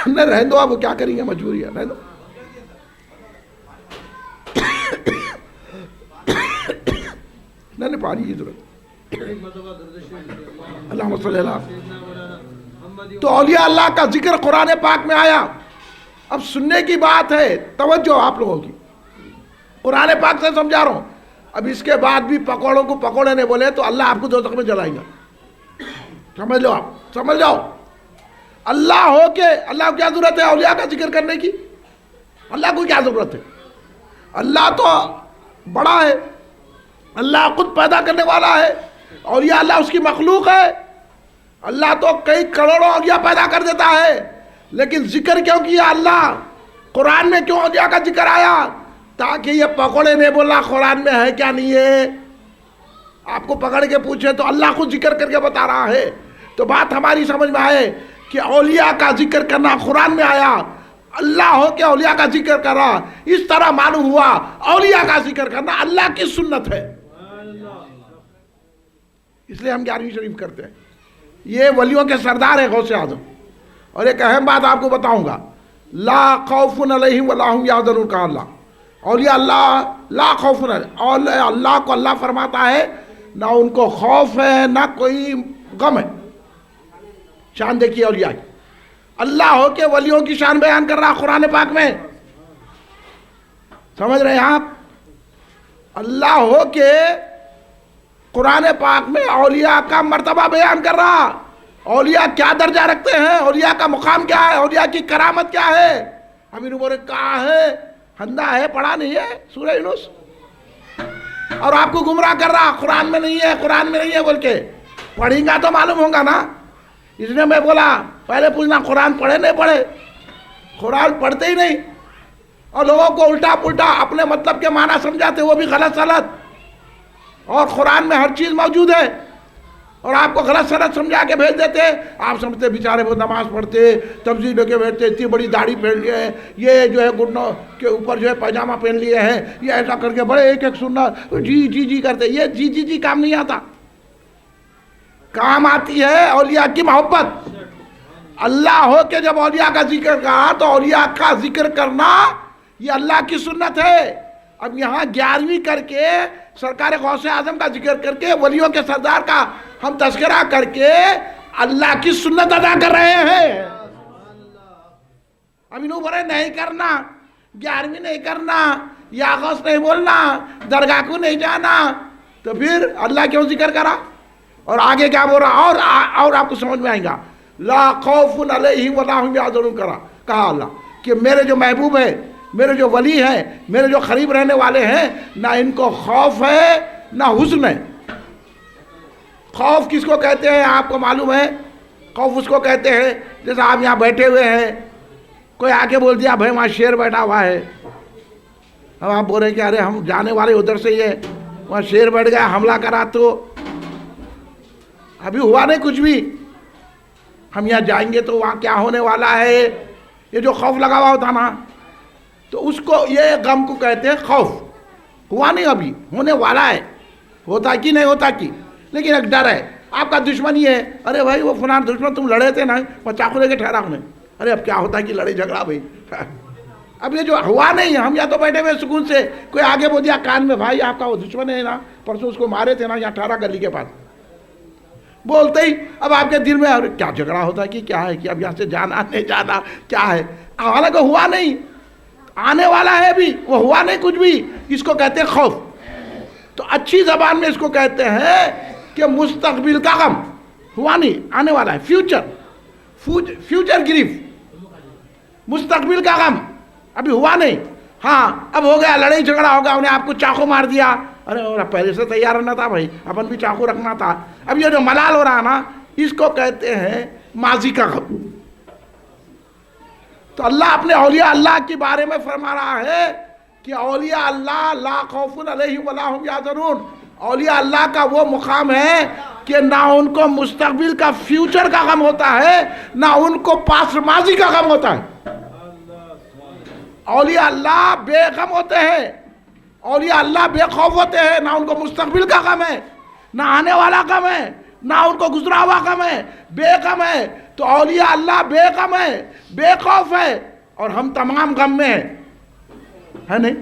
نہیں رہ دو، آپ کیا کریں گے، مجبوری ہے، رہ دو۔ نہیں پانی کی ضرورت، اللہم صلی اللہ۔ تو اولیاء اللہ کا ذکر قرآن پاک میں آیا۔ اب سننے کی بات ہے، توجہ آپ لوگوں کی، قرآن پاک سے سمجھا رہا ہوں۔ اب اس کے بعد بھی پکوڑوں کو پکوڑے نے بولے تو اللہ آپ کو دوزخ میں جلائیں گا، سمجھ لو، آپ سمجھ جاؤ۔ اللہ ہو کے اللہ کو کیا ضرورت ہے اولیاء کا ذکر کرنے کی؟ اللہ کو کیا ضرورت ہے؟ اللہ تو بڑا ہے، اللہ خود پیدا کرنے والا ہے، اولیاء اللہ اس کی مخلوق ہے۔ اللہ تو کئی کروڑوں اولیاء پیدا کر دیتا ہے، لیکن ذکر کیوں کیا اللہ؟ قرآن میں کیوں اولیاء کا ذکر آیا؟ تاکہ یہ پکوڑے نہیں بولا قرآن میں ہے کیا نہیں ہے، آپ کو پکڑ کے پوچھے تو اللہ خود ذکر کر کے بتا رہا ہے۔ تو بات ہماری سمجھ میں آئے کہ اولیاء کا ذکر کرنا قرآن میں آیا، اللہ ہو کے اولیاء کا ذکر کر رہا، اس طرح معلوم ہوا اولیاء کا ذکر کرنا اللہ کی سنت ہے۔ اس لیے ہم 11ویں شریف کرتے ہیں. یہ ولیوں کے سردار ہیں غوث اعظم. اور ایک اہم بات آپ کو بتاؤں گا, لا خوف علیہم ولا ہم یحزنون کہا اللہ. اولیاء اللہ لا خوف علیہم, اور اللہ کو اللہ فرماتا ہے نہ ان کو خوف ہے نہ کوئی غم ہے. شان دیکھیے اولیاء کی. اللہ ہو کے ولیوں کی شان بیان کر رہا قرآن پاک میں, سمجھ رہے ہیں آپ؟ اللہ ہو کے قرآن پاک میں اولیاء کا مرتبہ بیان کر رہا. اولیاء کیا درجہ رکھتے ہیں, اولیاء کا مقام کیا ہے, اولیاء کی کرامت کیا ہے. ابھی نبور کہا ہے, ہندہ ہے, پڑھا نہیں ہے سورہ یونس, اور آپ کو گمراہ کر رہا قرآن میں نہیں ہے, قرآن میں نہیں ہے بول کے. پڑھیں گا تو معلوم ہوگا نا. اس نے میں بولا پہلے پوچھنا قرآن پڑھے نہیں پڑھے. قرآن پڑھتے ہی نہیں, اور لوگوں کو الٹا پلٹا اپنے مطلب کے معنی سمجھاتے, وہ بھی غلط سلط. اور قرآن میں ہر چیز موجود ہے, اور آپ کو غلط سلط سمجھا کے بھیج دیتے. آپ سمجھتے بیچارے وہ نماز پڑھتے, تفسیر لے کے بیٹھتے, اتنی بڑی داڑھی پہن لیے ہیں, یہ جو ہے گھٹنوں کے اوپر جو ہے پاجامہ پہن لیے ہیں, یہ ایسا کر کے بڑے ایک ایک سننا جی جی جی کرتے. یہ جی جی جی کام نہیں آتا. کام آتی ہے اولیاء کی محبت. اللہ ہو کے جب اولیاء کا ذکر کہا تو اولیاء کا ذکر کرنا یہ اللہ کی سنت ہے. اب یہاں 11ویں کر کے سرکار غوث اعظم کا ذکر کر کے ولیوں کے سردار کا ہم تذکرہ کر کے اللہ کی سنت ادا کر رہے ہیں. اب انہوں بولے نہیں کرنا, 11ویں نہیں کرنا, یا غوث نہیں بولنا, درگاہ کو نہیں جانا, تو پھر اللہ کیوں ذکر کرا؟ اور آگے کیا بول رہا, اور آپ کو سمجھ میں آئے گا. لا خوف علیہم ولا ہم یحزنون کہا اللہ کہ میرے جو محبوب ہیں, میرے جو ولی ہیں, میرے جو قریب رہنے والے ہیں, نہ ان کو خوف ہے نہ حزن ہے. خوف کس کو کہتے ہیں آپ کو معلوم ہے؟ خوف اس کو کہتے ہیں جیسے آپ یہاں بیٹھے ہوئے ہیں, کوئی آ کے بول دیا بھائی وہاں شیر بیٹھا ہوا ہے, اب آپ بول رہے ہیں کہ ارے ہم جانے والے ادھر سے ہی ہے, وہاں شیر بیٹھ گیا, حملہ کرا. تو ابھی ہوا نہیں کچھ بھی, ہم یہاں جائیں گے تو وہاں کیا ہونے والا ہے, یہ جو خوف لگا ہوا ہوتا نا, تو اس کو یہ غم کو کہتے ہیں خوف. ہوا نہیں, ابھی ہونے والا ہے. ہوتا کی نہیں ہوتا کی, لیکن ایک ڈر ہے. آپ کا دشمن یہ ہے, ارے بھائی وہ فلاں دشمن تم لڑے تھے نا, وہ چاقو لے کے ٹھہرا انہیں, ارے اب کیا ہوتا کہ لڑے جھگڑا بھائی. اب یہ جو ہوا نہیں, ہم یا تو بیٹھے ہوئے سکون سے, کوئی آگے بول دیا کان میں بھائی آپ کا وہ دشمن ہے نا, پرسوں اس کو مارے تھے نا یہاں 18 گلی کے پاس, بولتے ہی اب آپ کے دل میں کیا جھگڑا ہوتا ہے کہ کیا ہے کہ اب یہاں سے جانا نہیں جانا کیا ہے. حالانکہ ہوا نہیں, آنے والا ہے بھی, وہ ہوا نہیں کچھ بھی. اس کو کہتے ہیں خوف. تو اچھی زبان میں اس کو کہتے ہیں کہ مستقبل کا غم. ہوا نہیں, آنے والا ہے, فیوچر گریف, مستقبل کا غم. ابھی ہوا نہیں, ہاں اب ہو گیا, لڑائی جھگڑا ہوگا, انہیں آپ کو چاقو مار دیا, ارے پہلے سے تیار رہنا تھا بھائی, اپن بھی چاقو رکھنا تھا. اب یہ جو ملال ہو رہا نا, اس کو کہتے ہیں ماضی کا غم. تو اللہ اپنے اولیاء اللہ کے بارے میں فرما رہا ہے کہ اولیاء اللہ لا خوف علیہم ولا ہم یحزنون. اولیاء اللہ کا وہ مقام ہے کہ نہ ان کو مستقبل کا فیوچر کا غم ہوتا ہے, نہ ان کو پاس ماضی کا غم ہوتا ہے. اولیاء اللہ بے غم ہوتے ہیں, اولیاء اللہ بے خوف ہوتے ہیں. نہ ان کو مستقبل کا غم ہے, نہ آنے والا غم ہے, نہ ان کو گزرا ہوا غم ہے, بے غم ہے. تو اولیاء اللہ بے غم ہے, بے خوف ہے, اور ہم تمام غم میں ہیں, ہے نہیں؟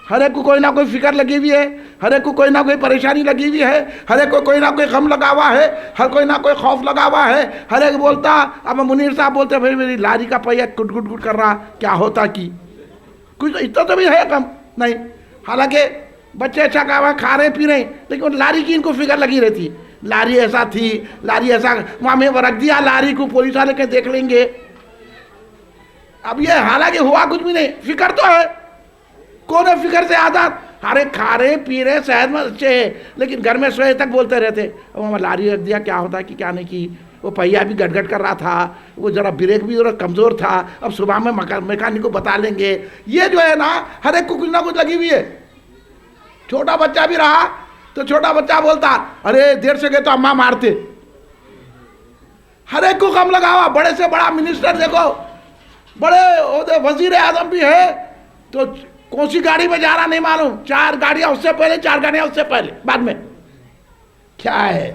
ہر ایک کو کوئی نہ کوئی فکر لگی ہوئی ہے, ہر ایک کو کوئی نہ کوئی پریشانی لگی ہوئی ہے, ہر ایک کو کوئی نہ کوئی غم لگا ہوا ہے, ہر کوئی نہ کوئی خوف لگا ہوا ہے. ہر ایک بولتا, اب منیر صاحب بولتے بھائی میری لاری کا پہیا کٹ کٹ کٹ کر رہا, کیا ہوتا کی کچھ اتنا تو بھی ہے غم نہیں. حالانکہ بچے اچھا کھا رہے پی رہے, لیکن لاری کی ان کو فکر لگی رہتی. لاری ایسا تھی, لاری ایسا, وہاں میں رکھ دیا لاری کو, پولیس والے کے دیکھ لیں گے. اب یہ حالانکہ ہوا کچھ بھی نہیں, فکر تو ہے. کون ہے فکر سے آزاد؟ ہارے کھا رہے پی رہے, صحت مند اچھے ہیں, لیکن گھر میں سوئے تک بولتے رہتے, اب ہم لاری رکھ دیا, کیا ہوتا کہ کیا نہیں کی. وہ پہیا بھی گٹ گٹ کر رہا تھا, وہ ذرا بریک بھی ذرا کمزور تھا, اب صبح میں میکینک کو بتا لیں گے. یہ جو ہے نا ہر ایک کو کچھ نہ کچھ لگی ہوئی ہے. چھوٹا بچہ بھی رہا تو چھوٹا بچہ بولتا ارے دیر سے گئے تو اماں مارتے. ہر ایک کو غم لگا ہوا. بڑے سے بڑا منسٹر دیکھو, بڑے وزیر اعظم بھی ہے, تو کون سی گاڑی میں جا رہا نہیں معلوم, 4 گاڑیاں اس سے پہلے, 4 گاڑیاں اس سے پہلے, بعد میں. کیا ہے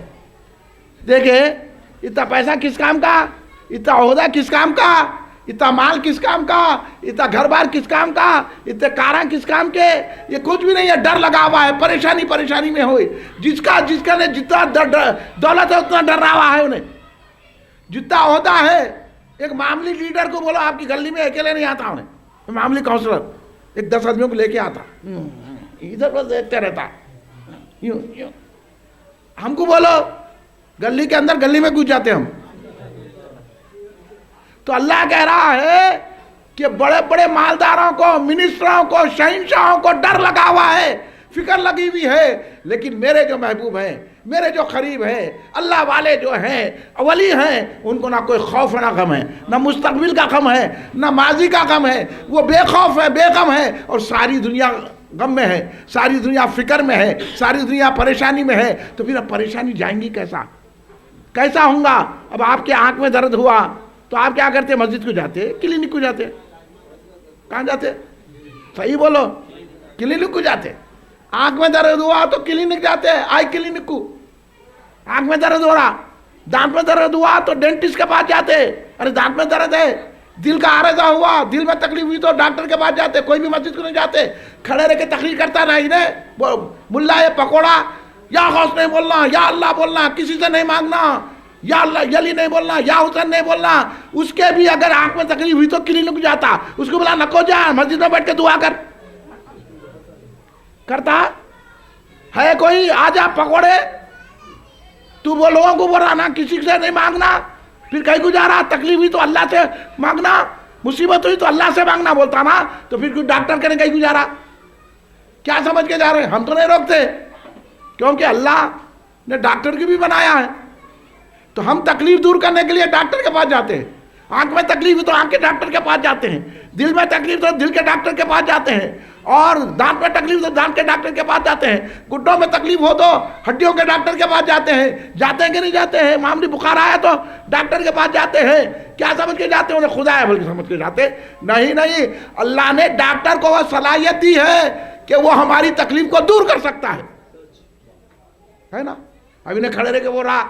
دیکھیں اتنا پیسہ کس کام کا، اتنا عہدہ کس کام کا، اتنا مال کس کام کا، اتنا گھر بار کس کام کا، اتنے کاراں کس کام کے، یہ کچھ بھی نہیں ہے، ڈر لگا ہوا ہے، پریشانی میں ہوئی. جس کا نے جتنا دولت ہے اتنا ڈر رہا ہوا ہے انہیں، جتنا عہدہ ہے. ایک معاملی لیڈر کو بولو آپ کی گلی میں اکیلے نہیں آتا انہیں، معاملی کاؤنسلر ایک 10 آدمیوں کو لے کے آتا، ادھر بس دیکھتے رہتا یوں. ہم کو بولو گلی کے اندر گلی میں گھس جاتے ہم. تو اللہ کہہ رہا ہے کہ بڑے بڑے مالداروں کو، منسٹروں کو، شہنشاہوں کو ڈر لگا ہوا ہے، فکر لگی ہوئی ہے، لیکن میرے جو محبوب ہیں، میرے جو قریب ہیں، اللہ والے جو ہیں، ولی ہیں، ان کو نہ کوئی خوف نہ غم ہے، نہ مستقبل کا غم ہے، نہ ماضی کا غم ہے. وہ بے خوف ہے، بے غم ہے، اور ساری دنیا غم میں ہے، ساری دنیا فکر میں ہے، ساری دنیا پریشانی میں ہے. تو پھر اب پریشانی جائیں گی کیسا ہوں گا؟ اب آپ کے آنکھ میں درد ہوا تو آپ کیا کرتے؟ مسجد کو جاتے، کلینک کو جاتے. کہاں جاتے؟ صحیح بولو، کلینک کو جاتے. آنکھ میں درد ہوا تو کلینک جاتے، آئی کلینک کو. آنکھ میں درد ہو رہا، دانت میں درد ہوا تو ڈینٹسٹ کے پاس جاتے. ارے دانت میں درد ہے، دل کا عارضہ ہوا، دل میں تکلیف ہوئی تو ڈاکٹر کے پاس جاتے. کوئی بھی مسجد کو نہیں جاتے، کھڑے رہ کے تقریر کرتا نہیں نے ملا یہ پکوڑا، یا غوث نہیں بولنا، یا اللہ بولنا، کسی سے نہیں مانگنا، یا اللہ یلی نہیں بولنا، یا حسین نہیں بولنا. اس کے بھی اگر آنکھ میں تکلیف ہوئی تو کلینک جاتا. اس کو بولا نکو جا، مسجد میں بیٹھ کے دعا کرتا ہے. کوئی آ جا پکوڑے، تو وہ لوگوں کو بول رہا نا کسی سے نہیں مانگنا، پھر کہیں کو جا رہا، تکلیف ہوئی تو اللہ سے مانگنا، مصیبت ہوئی تو اللہ سے مانگنا بولتا نا. تو پھر ڈاکٹر کے کہیں کو جا رہا، کیا سمجھ کے جا رہے ہیں؟ ہم تو نہیں روکتے، کیونکہ اللہ نے ڈاکٹر کی بھی بنایا ہے. تو ہم تکلیف دور کرنے کے لیے ڈاکٹر کے پاس جاتے ہیں. آنکھ میں تکلیف ہو تو آنکھ کے ڈاکٹر کے پاس جاتے ہیں، دل میں تکلیف تو دل کے ڈاکٹر کے پاس جاتے ہیں، اور دانت میں تکلیف تو دانت کے ڈاکٹر کے پاس جاتے ہیں، گھٹنوں میں تکلیف ہو تو ہڈیوں کے ڈاکٹر کے پاس جاتے ہیں. جاتے ہیں کہ نہیں جاتے ہیں؟ معمولی بخار آیا تو ڈاکٹر کے پاس جاتے ہیں. کیا سمجھ کے جاتے ہیں؟ انہیں خدا ہے بلکہ سمجھ کے جاتے نہیں. اللہ نے ڈاکٹر کو وہ صلاحیت دی ہے کہ وہ ہماری تکلیف کو دور کر سکتا ہے نا. اب انہیں کھڑے رہ کے بول رہا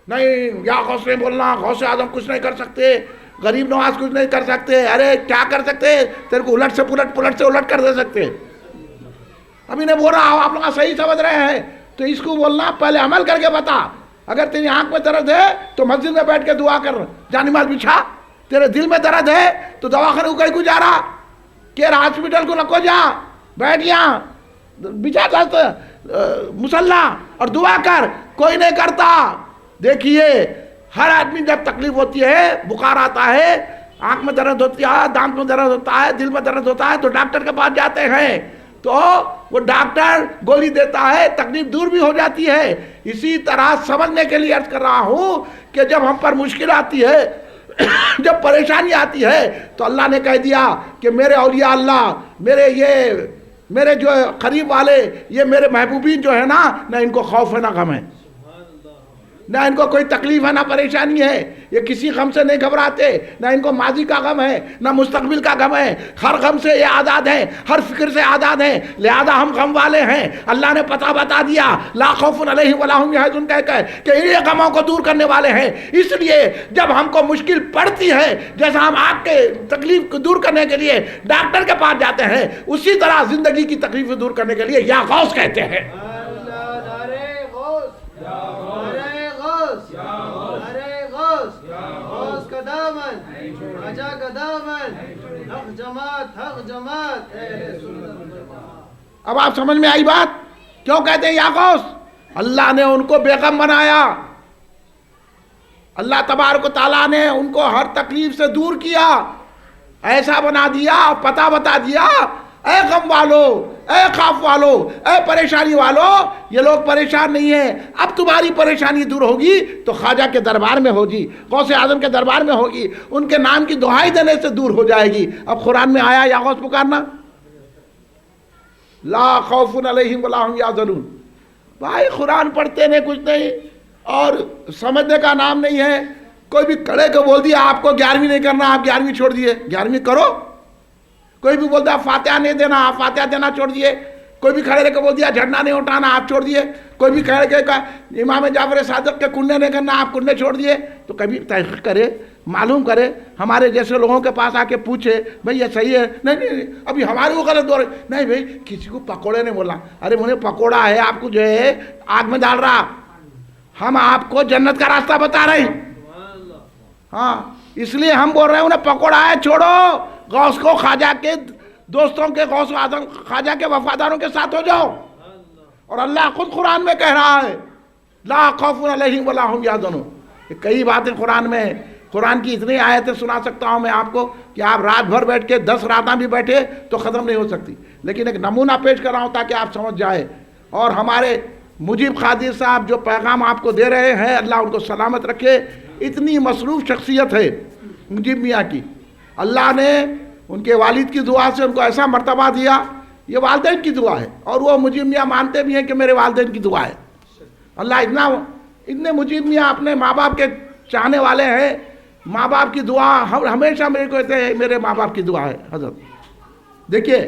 نہیں، یا غوث نہیں بولنا، غوث اعظم کچھ نہیں کر سکتے، غریب نواز کچھ نہیں کر سکتے. ارے کیا کر سکتے؟ تیرے کو الٹ سے الٹ کر دے سکتے. اب انہیں بول رہا آپ لوگ صحیح سمجھ رہے ہیں تو اس کو بولنا پہلے عمل کر کے بتا. اگر تیری آنکھ میں درد ہے تو مسجد میں بیٹھ کے دعا کر، جانی مال بچھا. تیرے دل میں درد ہے تو دواخانے کو کہیں کو جا رہا، کیر ہاسپٹل کو نکو جا، بیٹھ یہاں بچھا مسلح اور دعا کر. کوئی نہیں کرتا. دیکھیے ہر آدمی جب تکلیف ہوتی ہے، بخار آتا ہے، آنکھ میں درد ہوتی ہے، دانت میں درد ہوتا ہے، دل میں درد ہوتا ہے تو ڈاکٹر کے پاس جاتے ہیں. تو وہ ڈاکٹر گولی دیتا ہے، تکلیف دور بھی ہو جاتی ہے. اسی طرح سمجھنے کے لیے عرض کر رہا ہوں کہ جب ہم پر مشکل آتی ہے، جب پریشانی آتی ہے تو اللہ نے کہہ دیا کہ میرے اولیاء اللہ، میرے جو قریب والے، یہ میرے محبوبین جو ہے نا، نہ ان کو خوف ہے نہ غم ہے، نہ ان کو کوئی تکلیف ہے نہ پریشانی ہے. یہ کسی غم سے نہیں گھبراتے، نہ ان کو ماضی کا غم ہے نہ مستقبل کا غم ہے. ہر غم سے یہ آزاد ہیں، ہر فکر سے آزاد ہیں، لہذا ہم غم والے ہیں. اللہ نے پتہ بتا دیا، لا خوف علیہم ولا هم يحزنون کہ یہ غموں کو دور کرنے والے ہیں. اس لیے جب ہم کو مشکل پڑتی ہے، جیسا ہم آنکھ کے تکلیف کو دور کرنے کے لیے ڈاکٹر کے پاس جاتے ہیں، اسی طرح زندگی کی تکلیف کو دور کرنے کے لیے یا غوث کہتے ہیں. اب آپ سمجھ میں آئی بات؟ کیوں کہتے ہیں یا غوث؟ اللہ نے ان کو بیغم بنایا. اللہ تبارک و تعالیٰ نے ان کو ہر تکلیف سے دور کیا، ایسا بنا دیا، پتہ بتا دیا. اے غم والو، اے خوف والو، اے پریشانی والو، یہ لوگ پریشان نہیں ہیں. اب تمہاری پریشانی دور ہوگی تو خواجہ کے دربار میں ہوگی، غوث اعظم کے دربار میں ہوگی، ان کے نام کی دہائی دینے سے دور ہو جائے گی. اب قرآن میں آیا یا غوث پکارنا، لا خوف علیہم ولا هم یحزنون. بھائی قرآن پڑھتے نہیں، کچھ نہیں، اور سمجھنے کا نام نہیں ہے. کوئی بھی کڑے کو بول دیا آپ کو 11ویں نہیں کرنا، آپ 11ویں چھوڑ دیے، 11ویں کرو. کوئی بھی بولتا ہے فاتحہ نہیں دینا، آپ فاتحہ دینا چھوڑ دیے. کوئی بھی کھڑے رہ کے بول دیا جھنڈا نہیں اٹھانا، آپ چھوڑ دیے. کوئی بھی کھڑے کے امام جعفر صادق کے کنڈے نہیں کرنا، آپ کنڈے چھوڑ دیے. تو کبھی تحقیق کرے، معلوم کرے، ہمارے جیسے لوگوں کے پاس آ کے پوچھے بھئی یہ صحیح ہے. نہیں ابھی ہمارے وہ غلط ہو رہے. نہیں بھئی کسی کو پکوڑے نہیں بولنا. ارے انہیں پکوڑا ہے، آپ کو جو ہے آگ میں ڈال رہا. ہم آپ کو جنت کا راستہ بتا رہے ہیں. ہاں اس لیے ہم بول رہے ہیں انہیں پکوڑا ہے چھوڑو، غوث کو خواجہ کے دوستوں کے، غوث اعظم خواجہ کے وفاداروں کے ساتھ ہو جاؤ. اور اللہ خود قرآن میں کہہ رہا ہے لا خوف علیہم ولا ہم یحزنون. کئی باتیں قرآن میں، قرآن کی اتنی آیتیں سنا سکتا ہوں میں آپ کو کہ آپ رات بھر بیٹھ کے 10 راتیں بھی بیٹھے تو ختم نہیں ہو سکتی. لیکن ایک نمونہ پیش کر رہا ہوں تاکہ آپ سمجھ جائے. اور ہمارے مجیب قادری صاحب جو پیغام آپ کو دے رہے ہیں، اللہ ان کو سلامت رکھے. اتنی مصروف شخصیت ہے مجیب میاں کی. اللہ نے ان کے والد کی دعا سے ان کو ایسا مرتبہ دیا. یہ والدین کی دعا ہے، اور وہ مجیب میاں مانتے بھی ہیں کہ میرے والدین کی دعا ہے. اللہ اتنے مجیب میاں اپنے ماں باپ کے چاہنے والے ہیں. ماں باپ کی دعا ہمیشہ میرے کو کہتے ہیں میرے ماں باپ کی دعا ہے. حضرت دیکھیے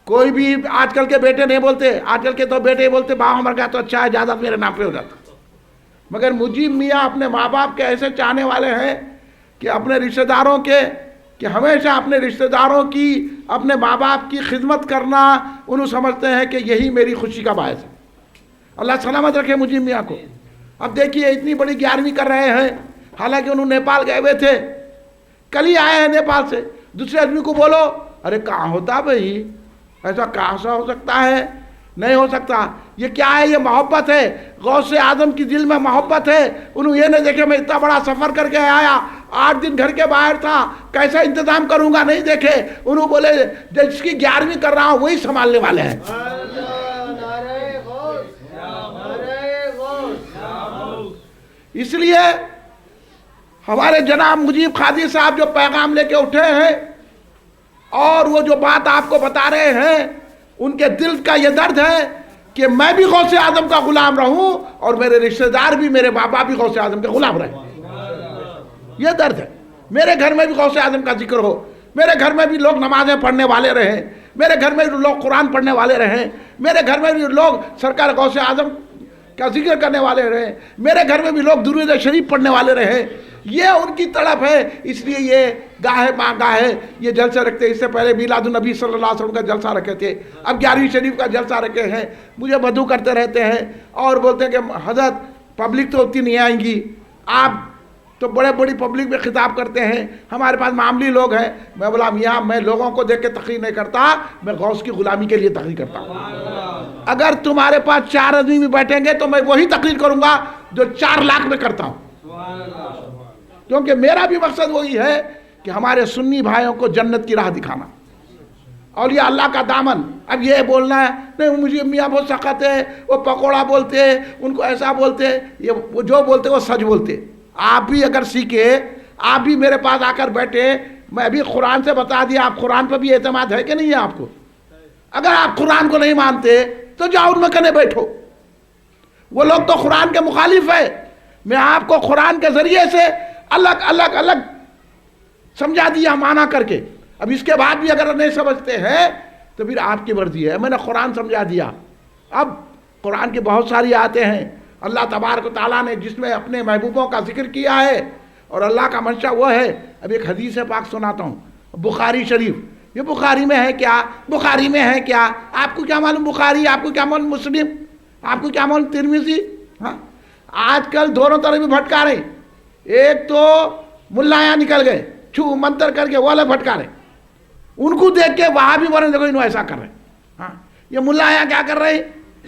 کوئی بھی آج کل کے بیٹے نہیں بولتے، آج کل کے تو بیٹے بولتے باپ مر گیا تو اچھا ہے، اجازت میرے نام پہ ہو جاتا. مگر مجیب میاں اپنے ماں باپ کے ایسے چاہنے والے ہیں کہ اپنے رشتہ داروں کے، کہ ہمیشہ اپنے رشتہ داروں کی، اپنے ماں باپ کی خدمت کرنا انہوں سمجھتے ہیں کہ یہی میری خوشی کا باعث ہے. اللہ سلامت رکھے مجیب میاں کو. اب دیکھیے اتنی بڑی 11ویں کر رہے ہیں، حالانکہ انہوں نیپال گئے ہوئے تھے، کل ہی آئے ہیں نیپال سے. دوسرے آدمی کو بولو ارے کہاں ہوتا بھائی، ایسا کہاں ہو سکتا ہے؟ نہیں ہو سکتا. یہ کیا ہے؟ یہ محبت ہے. غوث اعظم کی دل میں محبت ہے. انہوں یہ نہیں دیکھے میں اتنا بڑا سفر کر کے آیا، 8 دن گھر کے باہر تھا، کیسا انتظام کروں گا، نہیں دیکھے. انہوں بولے جس کی 11ویں کر رہا ہوں وہی سنبھالنے والے ہیں. اس لیے ہمارے جناب مجیب قادری صاحب جو پیغام لے کے اٹھے ہیں اور وہ جو بات آپ کو بتا رہے ہیں، ان کے دل کا یہ درد ہے کہ میں بھی غوث اعظم کا غلام رہوں اور میرے رشتہ دار بھی، میرے باپ بھی غوث اعظم کے غلام رہیں. یہ درد ہے. میرے گھر میں بھی غوث اعظم کا ذکر ہو، میرے گھر میں بھی لوگ نمازیں پڑھنے والے رہیں، میرے گھر میں بھی لوگ قرآن پڑھنے والے رہیں، میرے گھر میں بھی لوگ سرکار غوث اعظم کا ذکر کرنے والے رہیں، میرے گھر میں بھی لوگ درود شریف پڑھنے والے رہیں. یہ ان کی طرف ہے. اس لیے یہ گاہے ماں گاہے یہ جلسے رکھتے. اس سے پہلے میلاد النبی صلی اللہ علیہ وسلم کا جلسہ رکھے تھے، اب 11ویں شریف کا جلسہ رکھے ہیں. مجھے مدعو کرتے رہتے ہیں اور بولتے ہیں کہ حضرت پبلک تو اتنی نہیں آئیں گی، آپ تو بڑے بڑی پبلک میں خطاب کرتے ہیں، ہمارے پاس معاملی لوگ ہیں. میں بولا میاں میں لوگوں کو دیکھ کے تقریر نہیں کرتا، میں غوث کی غلامی کے لیے تقریر کرتا ہوں. اگر تمہارے پاس 4 آدمی بھی بیٹھیں گے تو میں وہی تقریر کروں گا جو 4 لاکھ میں کرتا ہوں. کیونکہ میرا بھی مقصد وہی ہے کہ ہمارے سنی بھائیوں کو جنت کی راہ دکھانا، اولیاء اللہ کا دامن. اب یہ بولنا ہے نہیں مجھے میاں بہت سخت ہے، وہ پکوڑا بولتے ہیں، ان کو ایسا بولتے ہیں، یہ وہ جو بولتے وہ سچ بولتے. آپ بھی اگر سیکھے، آپ بھی میرے پاس آ کر بیٹھے، میں ابھی قرآن سے بتا دیا. آپ قرآن پر بھی اعتماد ہے کہ نہیں ہے آپ کو؟ اگر آپ قرآن کو نہیں مانتے تو جاؤ ان میں کنے بیٹھو. وہ لوگ تو قرآن کے مخالف ہے. میں آپ کو قرآن کے ذریعے سے الگ سمجھا دیا معنی کر کے. اب اس کے بعد بھی اگر نہیں سمجھتے ہیں تو پھر آپ کی مرضی ہے. میں نے قرآن سمجھا دیا. اب قرآن کی بہت ساری آیتیں ہیں اللہ تبارک و تعالیٰ نے جس میں اپنے محبوبوں کا ذکر کیا ہے، اور اللہ کا منشا وہ ہے. اب ایک حدیث پاک سناتا ہوں، بخاری شریف. یہ بخاری میں ہے کیا؟ بخاری میں ہے کیا؟ آپ کو کیا معلوم بخاری؟ آپ کو کیا معلوم مسلم؟ آپ کو کیا معلوم ترمذی؟ ہاں آج کل دونوں طرف بھی بھٹکا رہے. ایک تو ملایاں نکل گئے چھو منتر کر کے وہ الگ بھٹکا رہے، ان کو دیکھ کے وہاں بھی بولے دیکھو انہوں ایسا کر رہے ہیں. ہاں یہ ملایاں کیا کر رہے ہیں؟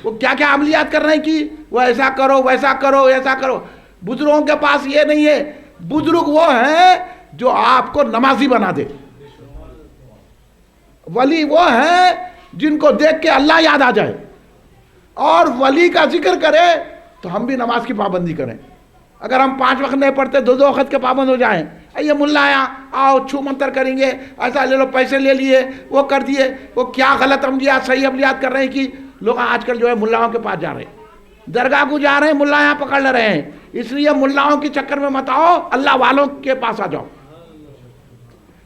وہ کیا کیا عملیات کر رہے ہیں کہ وہ ایسا کرو ویسا کرو ایسا کرو. بزرگوں کے پاس یہ نہیں ہے. بزرگ وہ ہیں جو آپ کو نمازی بنا دے. ولی وہ ہیں جن کو دیکھ کے اللہ یاد آ جائے. اور ولی کا ذکر کرے تو ہم بھی نماز کی پابندی کریں. اگر ہم 5 وقت نہیں پڑھتے 2 وقت کے پابند ہو جائیں. یہ ملایاں آؤ چھو منتر کریں گے، ایسا لے لو، پیسے لے لیے، وہ کر دیے، وہ کیا غلط عملیات صحیح عملیات کر رہے ہیں کہ لوگ آج کل جو ہے ملاؤں کے پاس جا رہے ہیں، درگاہ کو جا رہے ہیں، ملایاں پکڑ لے رہے ہیں. اس لیے ملاؤں کے چکر میں مت آؤ، اللہ والوں کے پاس آ جاؤ.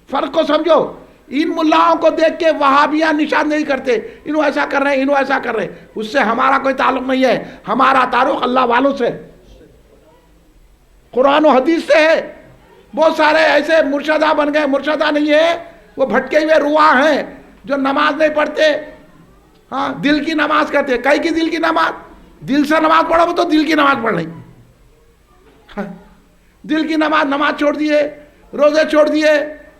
فرق کو سمجھو. ان ملاؤں کو دیکھ کے وہابیاں نشان نہیں کرتے انہوں ایسا کر رہے ہیں انہوں ایسا کر رہے ہیں، اس سے ہمارا کوئی تعلق نہیں ہے، ہمارا تعلق اللہ والوں سے، قرآن و حدیث سے ہے۔ بہت سارے ایسے مرشدہ بن گئے، مرشدہ نہیں ہے، وہ بھٹکے ہوئے رواں ہیں جو نماز نہیں پڑھتے، ہاں دل کی نماز کہتے ہیں، کئی کی دل کی نماز، دل سے نماز پڑھو تو دل کی نماز پڑھ رہی، دل کی نماز چھوڑ دیے، روزے چھوڑ دیے،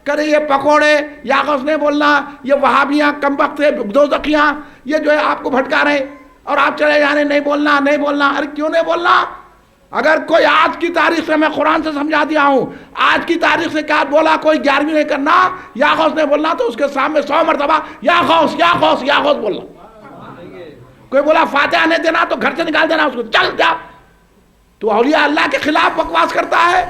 کرے یہ پکوڑے یا غص نہیں بولنا، یہ وہابیاں کمبخت دوزخیاں یہ جو ہے آپ کو بھٹکا رہے، اور آپ چلے جانے نہیں بولنا نہیں بولنا۔ ارے کیوں نہیں بولنا؟ اگر کوئی آج کی تاریخ سے، میں قرآن سے سمجھا دیا ہوں، آج کی تاریخ سے کیا بولا کوئی 11ویں نہیں کرنا یا غوث نہیں بولنا تو اس کے سامنے 100 مرتبہ یا غوث یا غوث یا غوث بولنا۔ کوئی بولا فاتحہ نہیں دینا تو گھر سے نکال دینا اس کو، چل جا۔ تو اولیاء اللہ کے خلاف بکواس کرتا ہے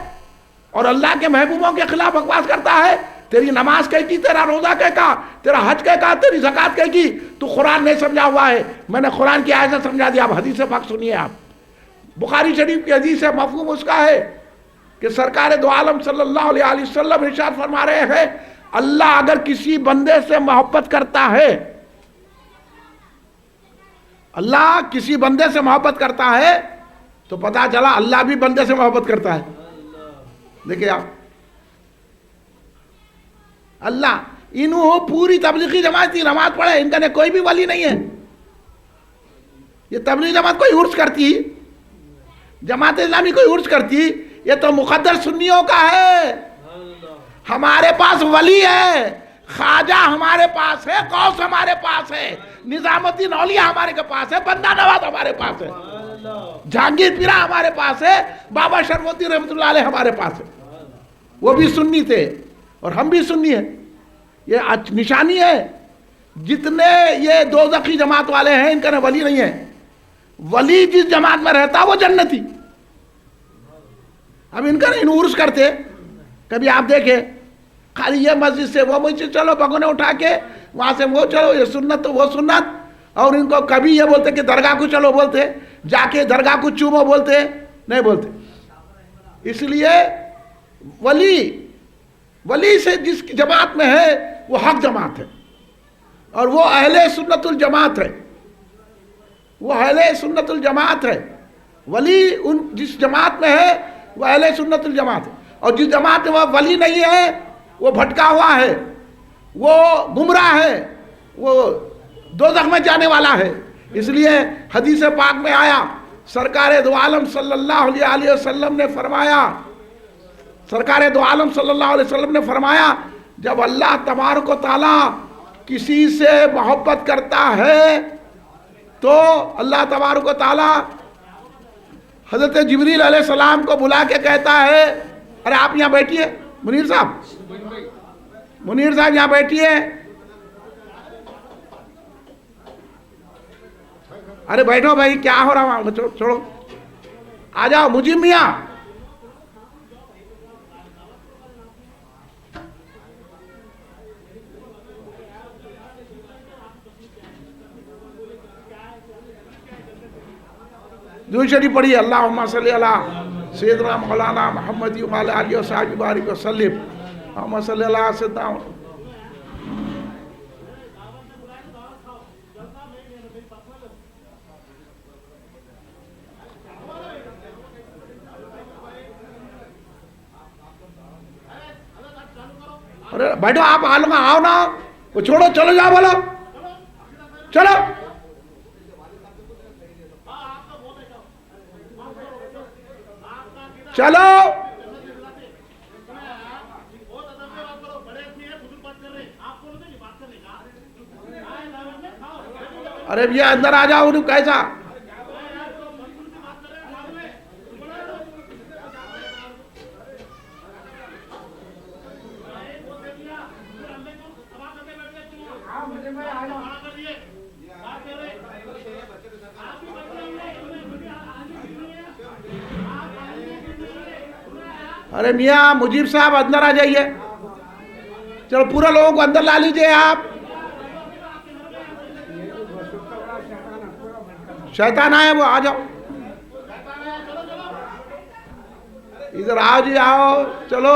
اور اللہ کے محبوبوں کے خلاف بکواس کرتا ہے۔ تیری نماز کہے گی، تیرا روزہ کہے گا، تیرا حج کہے گا، تیری زکوٰۃ کہے گی، تو قرآن نہیں سمجھا ہوا ہے۔ میں نے قرآن کی آیت سے سمجھا دیا، اب حدیث پاک سنیے۔ آپ بخاری شریف کی حدیث سے مفہوم اس کا ہے کہ سرکار دو عالم صلی اللہ علیہ وسلم ارشاد فرما رہے ہیں، اللہ اگر کسی بندے سے محبت کرتا ہے، اللہ کسی بندے سے محبت کرتا ہے تو پتا چلا اللہ بھی بندے سے محبت کرتا ہے۔ دیکھیں آپ، اللہ انہوں پوری تبلیغی جماعت کی نماز پڑھے، ان کا کوئی بھی ولی نہیں ہے۔ یہ تبلیغی جماعت کوئی عرس کرتی، جماعت اسلامی کوئی عرس کرتی، یہ تو مقدر سنیوں کا ہے۔ ہمارے پاس ولی ہے، خواجہ ہمارے پاس ہے، غوث ہمارے پاس ہے، نظام الدین اولیاء ہمارے کے پاس ہے، بندہ نواز ہمارے پاس ہے، جہانگیر پیرا ہمارے پاس ہے، بابا شرف الدین رحمۃ اللہ علیہ ہمارے پاس ہے۔ وہ بھی سنی تھے اور ہم بھی سنی ہیں، یہ نشانی ہے۔ جتنے یہ دوزخی جماعت والے ہیں ان کا ولی نہیں ہے۔ ولی جس جماعت میں رہتا وہ جنتی۔ اب ان کا ان عرس کرتے، کبھی آپ دیکھیں خالی یہ مسجد سے وہ مسجد چلو، بگونے اٹھا کے وہاں سے وہ چلو، یہ سنت تو وہ سنت، اور ان کو کبھی یہ بولتے کہ درگاہ کو چلو بولتے، جا کے درگاہ کو چومو بولتے نہیں بولتے۔ اس لیے ولی سے جس جماعت میں ہے وہ حق جماعت ہے، اور وہ اہل سنت الجماعت ہے، وہ اہل سنت الجماعت ہے۔ ولی جس جماعت میں ہے وہ اہل سنت الجماعت ہے، اور جس جماعت میں وہ ولی نہیں ہے وہ بھٹکا ہوا ہے، وہ گمراہ ہے، وہ دوزخ میں جانے والا ہے۔ اس لیے حدیث پاک میں آیا، سرکار دو عالم صلی اللہ علیہ وسلم نے فرمایا، سرکار دو عالم صلی اللہ علیہ وسلم نے فرمایا، جب اللہ تبارک و تعالی کسی سے محبت کرتا ہے تو اللہ تبارک و تعالی حضرت جبریل علیہ السلام کو بلا کے کہتا ہے، ارے آپ یہاں بیٹھیے، منیر صاحب یہاں بیٹھیے، ارے بیٹھو بھائی، کیا ہو رہا وہاں، چھوڑو، آ جاؤ مجیب میاں۔ درود شریف پڑھیے، اللہم صلی علی سیدنا مولانا محمد وعلی آلہ وصحبہ وبارک وسلم، اللہم صلی علی سیدنا۔ ارے بیٹھو آپ، آؤ نا، وہ چھوڑو، چلو جاؤ، بولو چلو۔ چلو ارے یہ اندر آ جاؤ، انہوں کیسا؟ ارے میاں مجیب صاحب اندر آ جائیے، چلو پورا لوگوں کو اندر لا لیجئے آپ۔ شیطان آئے وہ، آ جاؤ ادھر، آؤ جی آؤ، چلو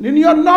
99